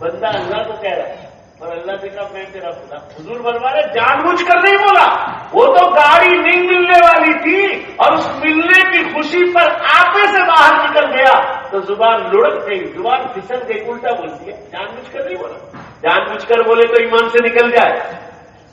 بندہ اللہ کو کہہ رہا ہے اور اللہ سے کہا میں تیرا خدا. حضور فرما رہے جان بوجھ کر نہیں بولا, وہ تو گاڑی نہیں ملنے والی تھی اور اس ملنے کی خوشی پر آپے سے باہر نکل گیا تو زبان لڑک گئی, زبان پھسل گئی, الٹا بول دیا. جان بوجھ کر نہیں بولا, جان بوجھ کر بولے تو ایمان سے نکل جائے.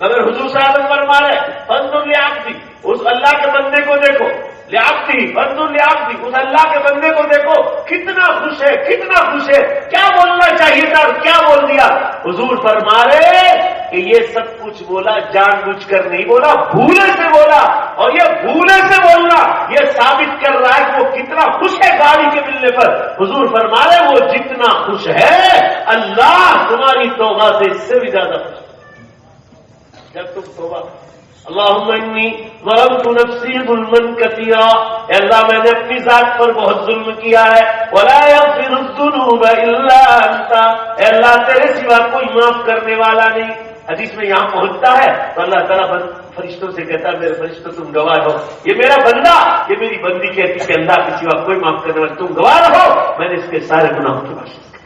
مگر حضور صلی اللہ علیہ وسلم فرما رہے فانظر لعبدی, اس اللہ کے بندے کو دیکھو. لعبدی فانظر لعبدی, اس اللہ کے بندے کو دیکھو کتنا خوش ہے, کتنا خوش ہے. کیا بولنا چاہیے تھا اور کیا بول دیا. حضور فرما رہے کہ یہ سب کچھ بولا جان بوجھ کر نہیں بولا, بھولے سے بولا. اور یہ بھولے سے بولنا یہ ثابت کر رہا ہے کہ وہ کتنا خوش ہے گاڑی کے ملنے پر. حضور فرما رہے وہ جتنا خوش ہے اللہ تمہاری توبہ سے اس سے بھی زیادہ خوش ہے. جب تم توبہ, اللہم انی ظلمت نفسی ظلما کثیرا, اے اللہ میں نے اپنی ذات پر بہت ظلم کیا ہے. ولا یغفر الذنوب الا انت, اے اللہ تیرے سوا کوئی معاف کرنے والا نہیں. حدیث میں یہاں پہنچتا ہے تو اللہ تعالیٰ فرشتوں سے کہتا ہے میرے فرشتوں تم گواہ ہو, یہ میرا بندہ, یہ میری بندی کہتی کہ اللہ کے سوا کوئی معاف کرنے والا, تم گواہ رہو میں نے اس کے سارے گناہوں کی بخشش کی.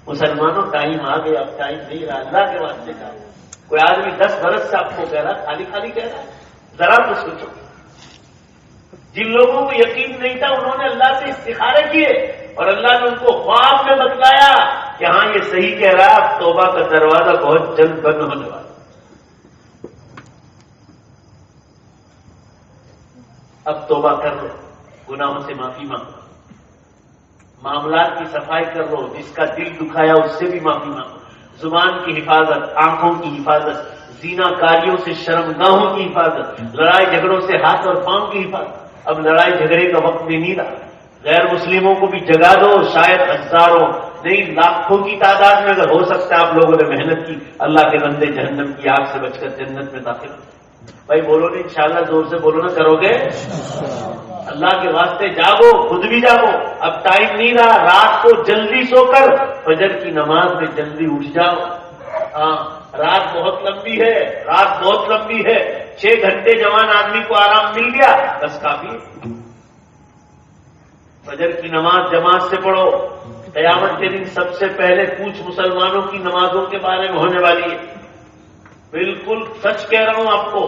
مسلمانوں ٹائم آ گیا, اب ٹائم نہیں رہا. اللہ کے واسطے کا کوئی آدمی 10 برس سے آپ کو کہہ رہا خالی خالی کہہ رہا ہے, ذرا تو سوچو. جن لوگوں کو یقین نہیں تھا انہوں نے اللہ سے استخارے کیے اور اللہ نے ان کو خواب میں بتلایا کہ ہاں یہ صحیح کہہ رہا ہے, اب توبہ کا دروازہ بہت جلد بند ہونے والا. اب توبہ کر لو, گناہوں سے معافی مانگو, معاملات کی صفائی کر لو, جس کا دل دکھایا اس سے بھی معافی مانگو. زبان کی حفاظت, آنکھوں کی حفاظت, زینا کاریوں سے شرمگاہوں کی حفاظت, لڑائی جھگڑوں سے ہاتھ اور پاؤں کی حفاظت. اب لڑائی جھگڑے کا وقت بھی نہیں رہا. غیر مسلموں کو بھی جگا دو, شاید ہزاروں نہیں لاکھوں کی تعداد میں اگر ہو سکتا ہے آپ لوگوں نے محنت کی, اللہ کے بندے جہنم کی آگ سے بچ کر جنت میں داخل ہو. بھائی بولو نہیں انشاءاللہ, زور سے بولو نا, کرو گے. اللہ کے واسطے جاگو, خود بھی جاگو, اب ٹائم نہیں رہا. رات کو جلدی سو کر فجر کی نماز میں جلدی اٹھ جاؤ. ہاں رات بہت لمبی ہے, رات بہت لمبی ہے. 6 گھنٹے جوان آدمی کو آرام مل گیا بس کافی ہے. فجر کی نماز جماعت سے پڑھو. قیامت کے دن سب سے پہلے پوچھ مسلمانوں کی نمازوں کے بارے میں ہونے والی ہے. بالکل سچ کہہ رہا ہوں آپ کو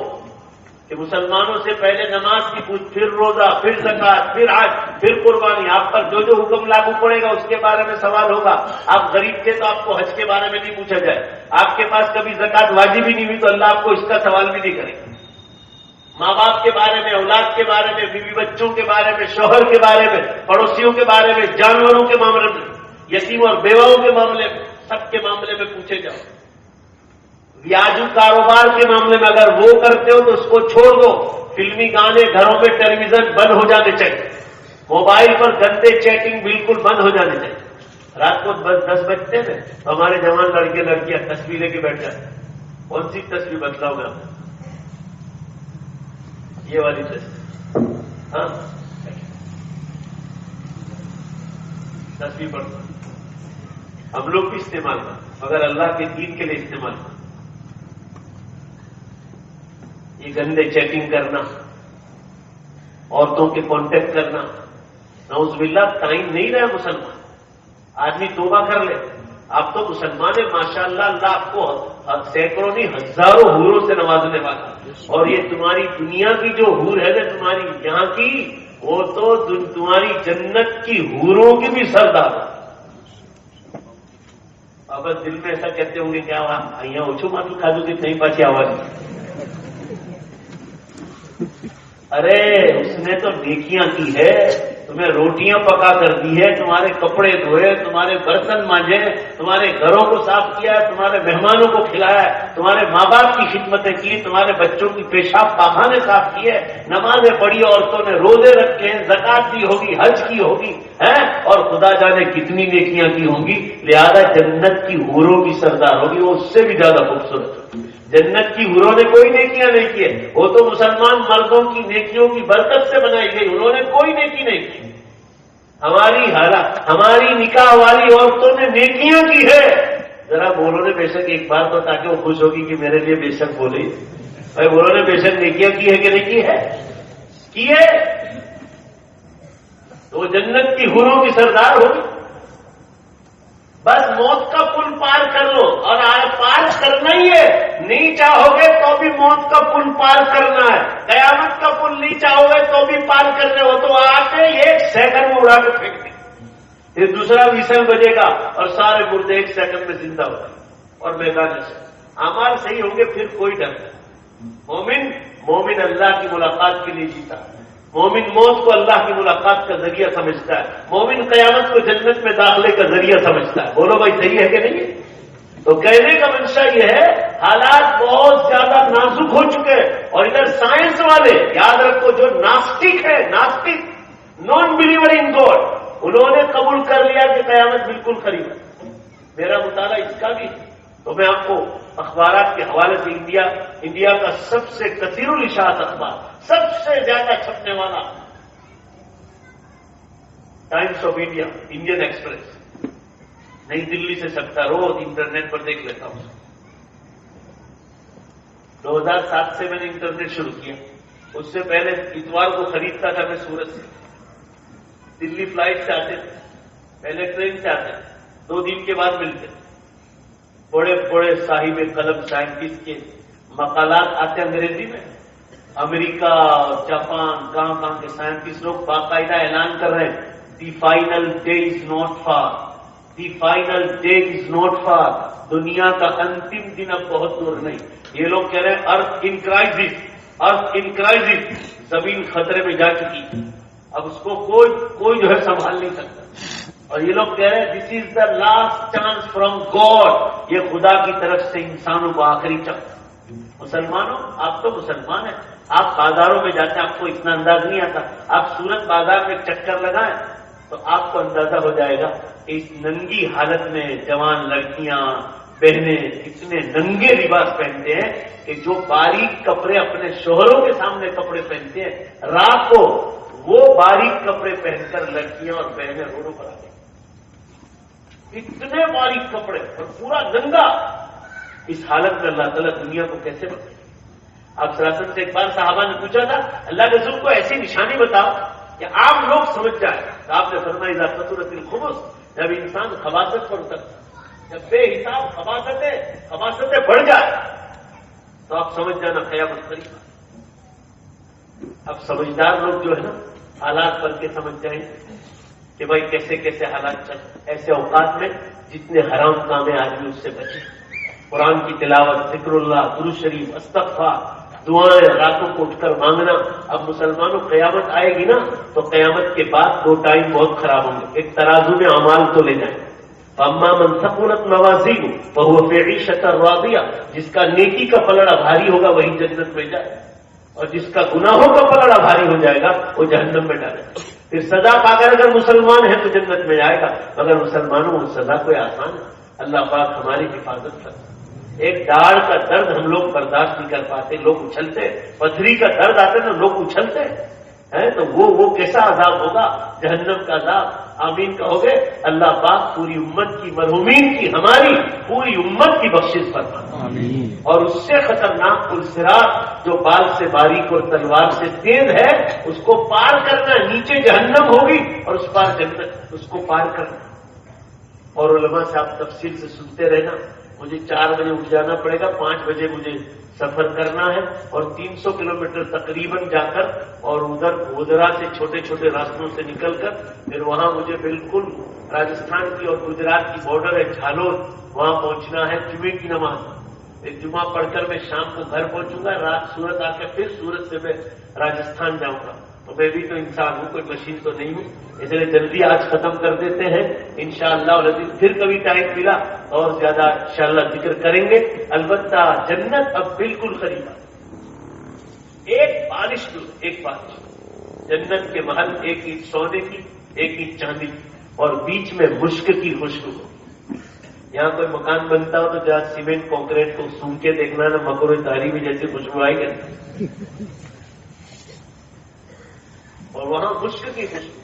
کہ مسلمانوں سے پہلے نماز کی پوچھ, پھر روزہ, پھر زکات, پھر حج, پھر قربانی. آپ پر جو جو حکم لاگو پڑے گا اس کے بارے میں سوال ہوگا. آپ غریب تھے تو آپ کو حج کے بارے میں نہیں پوچھا جائے. آپ کے پاس کبھی زکات واجب ہی نہیں ہوئی تو اللہ آپ کو اس کا سوال بھی نہیں کرے گا. ماں باپ کے بارے میں, اولاد کے بارے میں, بیوی بچوں کے بارے میں, شوہر کے بارے میں, پڑوسیوں کے بارے میں, جانوروں کے معاملے میں, یتیم اور بیواؤں کے معاملے میں, سب کے معاملے میں پوچھے جاؤ. بیاجو کاروبار کے معاملے میں اگر وہ کرتے ہو تو اس کو چھوڑ دو. فلمی گانے گھروں میں, ٹیلی ویژن بند ہو جانے چاہیے. موبائل پر گندے چیٹنگ بالکل بند ہو جانے چاہیے. رات کو 10 بجتے تھے تو ہمارے جوان لڑکے لڑکیاں تصویریں کے بیٹھ جاتے. کون سی تصویر بتلاؤ گا؟ یہ والی تصویر, ہاں تصویر پر ہم لوگ بھی استعمال کرتے. مگر اللہ کے دین کے لیے استعمال کرو۔ یہ گندے چیٹنگ کرنا، عورتوں کے کانٹیکٹ کرنا، نعوذ باللہ ٹائم نہیں رہا مسلمان۔ آدمی توبہ کر لے، آپ تو مسلمان ہیں ماشاءاللہ، اللہ آپ کو سینکڑوں نہیں ہزاروں حوروں سے نوازنے والا، اور یہ تمہاری دنیا کی جو حور ہے نا تمہاری یہاں کی، وہ تو تمہاری جنت کی حوروں کی بھی سردار۔ اب دل میں ایسا کہتے ہوں گے کیا یہاں اوچھو ماتو کھادو کی نہیں پاچی آواز، ارے اس نے تو نیکیاں کی ہے، تمہیں روٹیاں پکا کر دی ہے، تمہارے کپڑے دھوئے، تمہارے برتن مانجے، تمہارے گھروں کو صاف کیا ہے، تمہارے مہمانوں کو کھلایا ہے، تمہارے ماں باپ کی خدمتیں کی، تمہارے بچوں کی پیشاب پاخانے صاف کیے، نمازیں پڑھی، عورتوں نے روزے رکھے ہیں، زکات دی ہوگی، حج کی ہوگی ہیں، اور خدا جانے کتنی نیکیاں کی ہوں گی، لہذا جنت کی حوروں کی سردار ہوگی، وہ اس سے بھی زیادہ خوبصورت ہوگی۔ جنت کی حوروں نے کوئی نیکیاں نہیں کی، وہ تو مسلمان مردوں کی نیکیوں کی برکت سے بنائی گئی، انہوں نے کوئی نیکی نہیں کی۔ ہماری نکاح والی عورتوں نے نیکیاں کی ہے، ذرا بولو نے بے شک ایک بار تو تاکہ وہ خوش ہوگی کہ میرے لیے بے شک بولے، بھائی بولو نے بے شک نیکیاں کی ہے کہ نہیں کی ہے؟ کی ہے تو وہ جنت کی حوروں کی سردار ہوگی۔ بس موت کا پل پار کر لو، اور پار کرنا ہی ہے، نہیں چاہو گے تو بھی موت کا پل پار کرنا ہے، قیامت کا پل نہیں چاہو گے تو بھی پار کرنے ہو، تو آ کے ایک سیکنڈ میں اڑا کے پھینک دیں، پھر دوسرا ویسل بجے گا اور سارے مردے ایک سیکنڈ میں زندہ ہو جائیں اور میدان سے اعمال صحیح ہوں گے، پھر کوئی ڈر نہیں۔ مومن اللہ کی ملاقات کے لیے جیتا، مومن موت کو اللہ کی ملاقات کا ذریعہ سمجھتا ہے، مومن قیامت کو جنت میں داخلے کا ذریعہ سمجھتا ہے۔ بولو بھائی صحیح ہے کہ نہیں؟ تو کہنے کا منشا یہ ہے حالات بہت زیادہ نازک ہو چکے، اور ادھر سائنس والے یاد رکھو جو ناسٹک ہے، ناسٹک نان بلیور ان گاڈ، انہوں نے قبول کر لیا کہ قیامت بالکل قریب ہے۔ میرا مطالعہ اس کا بھی، تو میں آپ کو اخبارات کے حوالے سے انڈیا کا سب سے کثیر الاشاعت اخبار، سب سے زیادہ چھپنے والا Times of India, Indian express, نئی دلی سے چھپتا، روز انٹرنیٹ پر دیکھ لیتا ہوں۔ 2007 سے میں نے انٹرنیٹ شروع کیا، اس سے پہلے اتوار کو خریدتا تھا میں سورت سے، دلی فلائٹ سے آتے تھے، پہلے ٹرین سے آتے تھے، 2 دن کے بعد ملتے تھے، بڑے بڑے صاحب قلم سائنٹسٹ کے مقالات آتے انگریزی میں، امریکہ جاپان کہاں کے سائنٹسٹ لوگ باقاعدہ اعلان کر رہے ہیں the final day is not for, the final day is not for, دنیا کا انتم دن اب بہت دور نہیں۔ یہ لوگ کہہ رہے ہیں ارتھ ان کرائسس، زمین خطرے میں جا چکی، اب اس کو کوئی جو ہے سنبھال نہیں سکتا، اور یہ لوگ کہہ رہے ہیں this is the last chance from God, یہ خدا کی طرف سے انسانوں کو آخری چانس۔ مسلمانوں آپ تو مسلمان ہیں، آپ بازاروں میں جاتے ہیں، آپ کو اتنا انداز نہیں آتا، آپ سورت بازار میں چکر لگائیں تو آپ کو اندازہ ہو جائے گا کہ اس ننگی حالت میں جوان لڑکیاں بہنیں اتنے ننگے لباس پہنتے ہیں کہ جو باریک کپڑے اپنے شوہروں کے سامنے کپڑے پہنتے ہیں، رات کو وہ باریک کپڑے پہن کر لڑکیاں اور بہنیں روڈوں پر آتے ہیں، اتنے باریک کپڑے اور پورا ننگا۔ اس حالت میں اللہ تعالیٰ دنیا کو کیسے بتائے؟ آپ سراسن سے ایک بار صحابہ نے پوچھا تھا اللہ کے رسول کو ایسی نشانی بتاؤ کہ عام لوگ سمجھ جائیں، تو آپ نے فرمایا اذا کثرت الخبث، جب انسان خباثت پر اترتا، جب بے حساب خباثتیں بڑھ جائے تو آپ سمجھ جانا قیامت قریب۔ اب سمجھدار لوگ جو ہے نا حالات پر کے سمجھ جائیں کہ بھائی کیسے کیسے حالات چل، ایسے اوقات میں جتنے حرام کام ہیں آدمی اس سے بچے، قرآن کی تلاوت، ذکر اللہ، درود شریف، استغفار، دعائیں راتوں کو اٹھ کر مانگنا۔ اب مسلمانوں قیامت آئے گی نا تو قیامت کے بعد 2 ٹائم بہت خراب ہوں گے، ایک ترازو میں اعمال تو لے جائیں، فَأَمَّا مَنْ ثَقُلَتْ مَوَازِينُهُ فَهُوَ فِي عِيشَةٍ رَاضِيَةٍ، جس کا نیکی کا پلڑا بھاری ہوگا وہی جنت میں جائے، اور جس کا گناہوں کا پلڑا بھاری ہو جائے گا وہ جہنم میں ڈالے گا۔ پھر سزا پا کر اگر مسلمان ہے تو جنت میں جائے گا، مگر مسلمانوں وہ سزا کوئی آسان ہے؟ اللہ پاک ہماری حفاظت کرتا ہے۔ ایک داڑھ کا درد ہم لوگ برداشت نہیں کر پاتے، لوگ اچھلتے، پتھری کا درد آتا ہے نا لوگ اچھلتے، ہے تو وہ کیسا عذاب ہوگا، جہنم کا عذاب۔ آمین کہو گے؟ اللہ پاک پوری امت کی، مرحومین کی، ہماری پوری امت کی بخشش فرمائے۔ اور اس سے خطرناک پل صراط جو بال سے باریک اور تلوار سے تیز ہے، اس کو پار کرنا، نیچے جہنم ہوگی اور اس پار جنت، اس کو پار کرنا۔ اور علماء سے آپ تفصیل سے سنتے رہنا۔ مجھے 4 بجے اٹھ جانا پڑے گا، 5 بجے مجھے سفر کرنا ہے، اور 300 کلومیٹر تقریباً جا کر، اور ادھر گودرا سے چھوٹے چھوٹے راستوں سے نکل کر پھر وہاں مجھے بالکل راجستھان کی اور گجرات کی بارڈر ہے جھالور، وہاں پہنچنا ہے جمعے کی نماز۔ ایک جمعہ پڑھ کر میں شام کو گھر پہنچوں گا، رات سورت آ کے پھر سورت سے میں راجستھان جاؤں گا۔ تو میں بھی تو انسان ہوں، کوئی مشین تو نہیں ہوں، اس لیے جلدی آج ختم کر دیتے ہیں انشاءاللہ العزیز۔ پھر کبھی ٹائم ملا اور زیادہ انشاءاللہ ذکر کریں گے۔ البتہ جنت اب بالکل قریب ہے، ایک بارش دور، ایک بارش، جنت کے محل، 1 اینٹ سونے کی، 1 اینٹ چاندی کی، اور بیچ میں مشک کی خوشبو۔ یہاں کوئی مکان بنتا ہو تو جہاں سیمنٹ کنکریٹ کو سون کے دیکھنا نا، مکرو تاری میں جیسے خوشبو آئی گی، اور وہاں مشک کی خوشبو،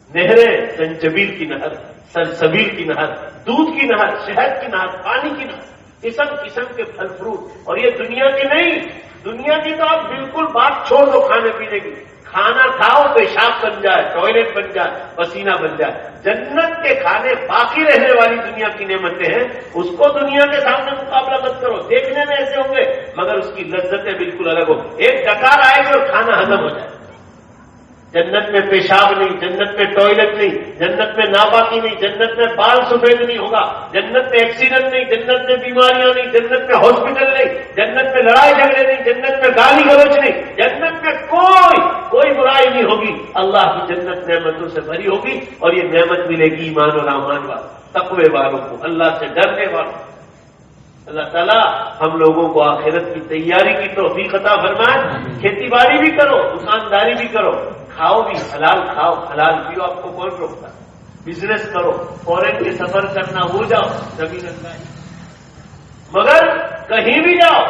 نہریں، زنجبیل کی نہر، سلسبیل کی نہر، دودھ کی نہر، شہد کی نہر، پانی کی نہر، قسم قسم کے پھل فروٹ۔ اور یہ دنیا کی نہیں، دنیا کی تو آپ بالکل بات چھوڑ دو کھانے پینے کی، کھانا کھاؤ پیشاب بن جائے، ٹوائلٹ بن جائے، پسینہ بن جائے۔ جنت کے کھانے باقی رہنے والی دنیا کی نعمتیں ہیں، اس کو دنیا کے سامنے مقابلہ مت کرو۔ دیکھنے میں ایسے ہوں گے مگر اس کی لذتیں بالکل الگ ہوں۔ ایک ڈکار آئے گی اور کھانا ہضم ہو جائے۔ جنت میں پیشاب نہیں، جنت میں ٹوائلٹ نہیں، جنت میں ناپاکی نہیں، جنت میں بال سفید نہیں ہوگا، جنت میں ایکسیڈنٹ نہیں، جنت میں بیماریاں نہیں، جنت میں ہاسپٹل نہیں، جنت میں لڑائی جھگڑے نہیں، جنت میں گالی گلوچ نہیں، جنت میں کوئی برائی نہیں ہوگی۔ اللہ کی جنت نعمتوں سے بھری ہوگی، اور یہ نعمت ملے گی ایمان اور امان والوں، تقوی والوں کو، اللہ سے ڈرنے والوں۔ اللہ تعالیٰ ہم لوگوں کو آخرت کی تیاری کی توفیق عطا فرمائے۔ کھیتی باڑی بھی کرو، دکانداری بھی کرو، کھاؤ بھی، حلال کھاؤ، حلال پیو، آپ کو کون روکتا؟ بزنس کرو، فورن کے سفر کرنا ہو جاؤ، زمین اللہ، مگر کہیں بھی جاؤ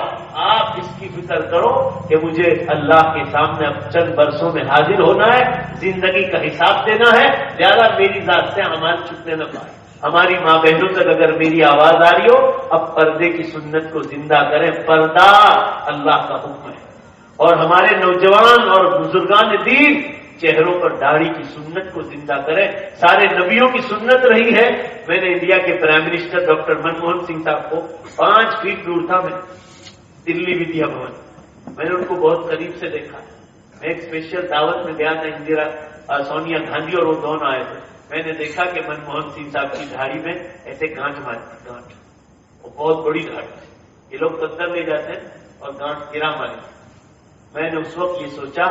آپ اس کی فکر کرو کہ مجھے اللہ کے سامنے اب چند برسوں میں حاضر ہونا ہے، زندگی کا حساب دینا ہے، لہذا میری ذات سے اعمال چھٹنے نہ پائے۔ ہماری ماں بہنوں تک اگر میری آواز آ رہی ہو، اب پردے کی سنت کو زندہ کریں۔ پردہ اللہ کا حکم ہے۔ اور ہمارے نوجوان اور بزرگان دین چہروں پر داڑھی کی سنت کو زندہ کریں۔ سارے نبیوں کی سنت رہی ہے۔ میں نے انڈیا کے prime minister doctor Manmohan Singh صاحب کو 5 فیٹ دور تھا، میں دلی ودیا بھون، میں نے ان کو بہت قریب سے دیکھا۔ میں ایک اسپیشل دعوت میں گیا تھا، اندرا سونیا گاندھی اور وہ دونوں آئے تھے۔ میں نے دیکھا کہ منموہن سنگھ صاحب کی داڑھی میں ایسے گانٹ مارتی، گانٹ، وہ بہت بڑی گانٹ ہے، یہ لوگ قدر لے جاتے ہیں اور گانٹ گرا مارے۔ میں نے اس وقت یہ سوچا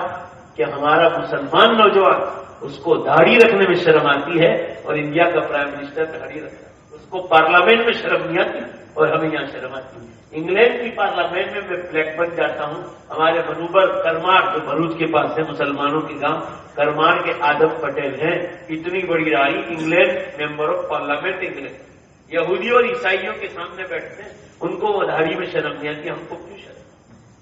کہ ہمارا مسلمان نوجوان، اس کو داڑھی رکھنے میں شرم آتی ہے، اور انڈیا کا پرائم منسٹر داڑھی رکھتا ہے، اس کو پارلیمنٹ میں شرم نہیں آتی اور ہمیں یہاں شرم آتی ہے۔ انگلینڈ کی پارلیمنٹ میں میں بلیک بن جاتا ہوں۔ ہمارے منوبر کرمار جو بھروچ کے پاس ہے، مسلمانوں کے گاؤں کرمار کے آدم پٹیل ہیں، اتنی بڑی داڑھی، England member of parliament England, یہودیوں اور عیسائیوں کے سامنے بیٹھتے ہیں، ان کو وہ داڑھی میں شرم نہیں آتی، ہم کو کیوں شرم؟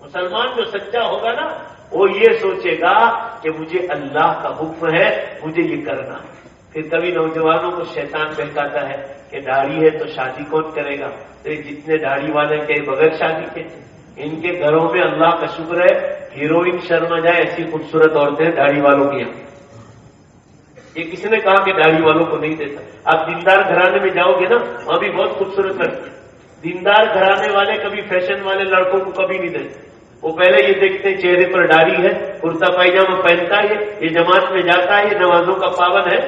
مسلمان جو سچا ہوگا نا، وہ یہ سوچے گا کہ مجھے اللہ کا حکم ہے، مجھے یہ کرنا ہے۔ پھر کبھی نوجوانوں کو شیطان بہکاتا ہے کہ داڑھی ہے تو شادی کون کرے گا؟ تو یہ جتنے داڑھی والے کے بغیر شادی کے، ان کے گھروں میں اللہ کا شکر ہے ہیروئن شرما جائے ایسی خوبصورت عورتیں داڑھی والوں کی ہیں۔ یہ کسی نے کہا کہ داڑھی والوں کو نہیں دیتا؟ آپ دیندار گھرانے میں جاؤ گے نا، وہاں بھی بہت خوبصورت لڑکی ہے۔ دیندار گھرانے والے کبھی فیشن والے لڑکوں کو کبھی نہیں دیتے، وہ پہلے یہ دیکھتے ہیں چہرے پر داڑھی ہے، کرتا پائجامہ پہنتا ہے، یہ جماعت میں جاتا ہے، یہ نمازوں کا پابند ہے۔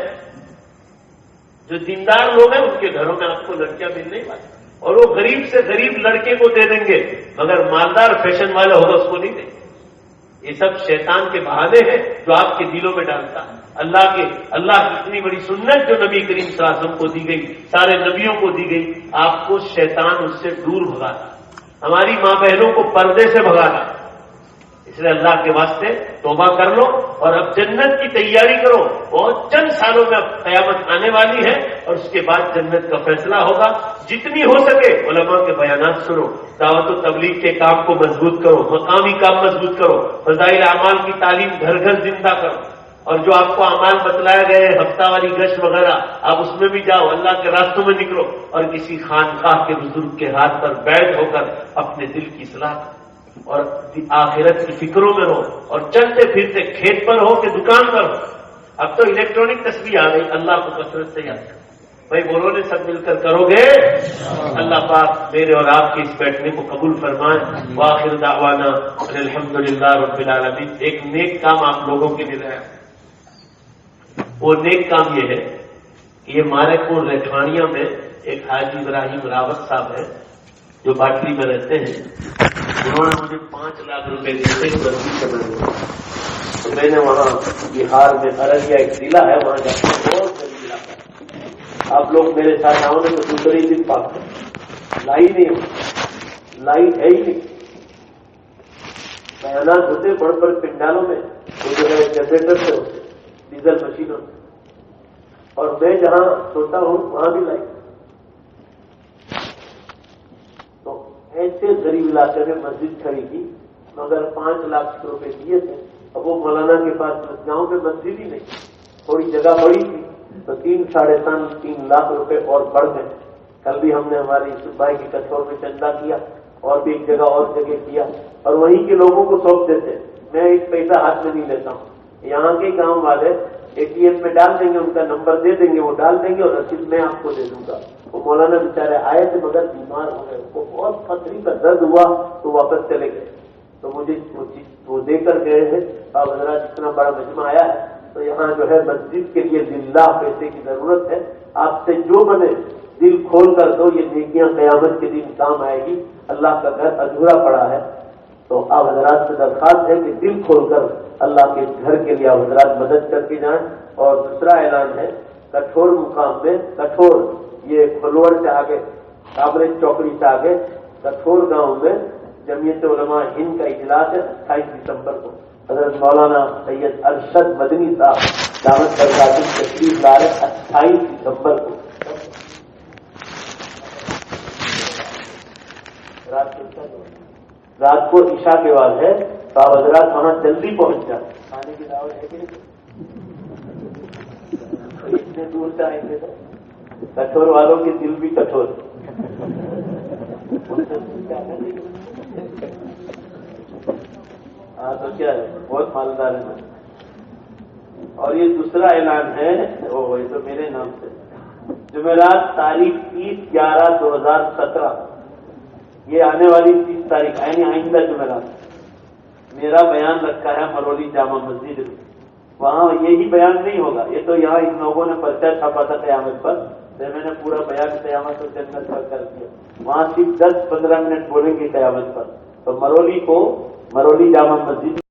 جو دیندار لوگ ہیں ان کے گھروں میں آپ کو لڑکیاں مل نہیں پاتی، اور وہ غریب سے غریب لڑکے کو دے دیں گے، مگر مالدار فیشن والا ہوگا اس کو نہیں دیں گے۔ یہ سب شیطان کے بہانے ہیں جو آپ کے دلوں میں ڈالتا ہے۔ اللہ کی اتنی بڑی سنت جو نبی کریم صلی اللہ علیہ وسلم کو دی گئی، سارے نبیوں کو دی گئی، آپ کو شیطان اس سے دور بھگاتا۔ ہماری ماں بہنوں کو پردے سے بھگانا، اس لیے اللہ کے واسطے توبہ کر لو اور اب جنت کی تیاری کرو. بہت چند سالوں میں اب قیامت آنے والی ہے اور اس کے بعد جنت کا فیصلہ ہوگا. جتنی ہو سکے علماء کے بیانات سنو، دعوت و تبلیغ کے کام کو مضبوط کرو، مقامی کام مضبوط کرو، فضائل اعمال کی تعلیم گھر گھر زندہ کرو، اور جو آپ کو اعمال بتلایا گئے ہفتہ والی گشت وغیرہ آپ اس میں بھی جاؤ، اللہ کے راستوں میں نکلو، اور کسی خانقاہ کے بزرگ کے ہاتھ پر بیٹھ ہو کر اپنے دل کی اصلاح اور آخرت کی فکروں میں رہو، اور چلتے پھرتے کھیت پر ہو کہ دکان پر ہو. اب تو الیکٹرانک تصویر آ گئی، اللہ کو کثرت سے یاد کرو. بھائی بولو نے سب مل کر کرو گے. اللہ پاک میرے اور آپ کے اس بیٹھنے کو قبول فرمائے. وآخر دعوانا الحمدللہ رب العالمین. ایک نیک کام آپ لوگوں کے لیے ہے. وہ نیک کام یہ ہے کہ یہ مارے پور ریٹھانیہ میں ایک حاجی ابراہیم راوت صاحب ہے جو باٹلی میں رہتے ہیں. انہوں نے مجھے 5 لاکھ روپے دیے تھے مسجد بنانے. تو میں نے وہاں بہار میں ارریا ایک ضلع ہے وہاں جا کے بہت غریب علاقہ ہے. آپ لوگ میرے ساتھ آؤ گے تو دوسرے دن پاک لائی نہیں ہو، لائی ہے ہی نہیں. بیانات ہوتے بڑے بڑے پنڈالوں میں وہ جو ہے جنریٹر سے ہوتے ڈیزل مشینوں سے، اور میں جہاں سوتا ہوں وہاں بھی لائی. تو ایسے غریب علاقے میں مسجد کھڑی کی مگر 5 لاکھ روپے دیے تھے. اب وہ مولانا کے پاس گاؤں میں مسجد ہی نہیں، تھوڑی جگہ بڑی تھی تو 3-3.5 لاکھ روپے اور بڑھ گئے. کل بھی ہم نے ہماری یوسف بھائی کے کٹھور میں چندہ کیا اور بھی ایک جگہ اور جگہ کیا اور وہیں کے لوگوں کو سونپ دیتے. میں ایک پیسہ ہاتھ میں نہیں لیتا ہوں. یہاں کے گاؤں والے ATM میں ڈال دیں گے، ان کا نمبر دے دیں گے، وہ ڈال دیں گے اور رسید میں آپ کو دے دوں گا. وہ مولانا بیچارے آئے تھے مگر بیمار ہو گئے، وہ بہت پتھری کا درد ہوا تو واپس چلے گئے. تو مجھے وہ دے کر گئے ہیں. اب ذرا جتنا بڑا مجمع آیا ہے تو یہاں جو ہے مسجد کے لیے للہ پیسے کی ضرورت ہے. آپ سے جو بنے دل کھول کر دو، یہ نیکیاں قیامت کے دن کام آئے گی. اللہ کا گھر ادھورا پڑا ہے تو آپ حضرات سے درخواست ہے کہ دل کھول کر اللہ کے گھر کے لیے آپ حضرات مدد کر کے جائیں. اور دوسرا اعلان ہے کٹھور مقام میں، کٹھور یہ کھلوڑ سے آگے کابرج چوکڑی سے آگے کٹھور گاؤں میں جمعیت علماء ہند کا اجلاس ہے 28 دسمبر کو. حضرت مولانا سید ارشد مدنی صاحب دعوت برکاتہ تشریف لا رہے 28 دسمبر کو. رات کو عشاء کے بعد ہے تو آپ حضرات وہاں جلدی پہنچ جائیں. کھانے کی دعوت ہے کہ اتنے دور سے آئیں گے تو کٹھور والوں کے دل بھی کٹھور. ہاں تو کیا ہے بہت مالدار ہے. اور یہ دوسرا اعلان ہے یہ تو میرے نام سے. جمعرات تاریخ 30/11/2017 یہ آنے والی 30 تاریخ یعنی آئندہ جمعرات میرا بیان رکھا ہے مرولی جامع مسجد میں. وہاں یہی بیان نہیں ہوگا، یہ تو یہاں ان لوگوں نے پرچہ چھاپا تھا قیامت پر، پھر میں نے پورا بیان قیامت اور جنت پر کر دیا. وہاں صرف 10-15 منٹ بولیں گے قیامت پر. تو مرولی جامع مسجد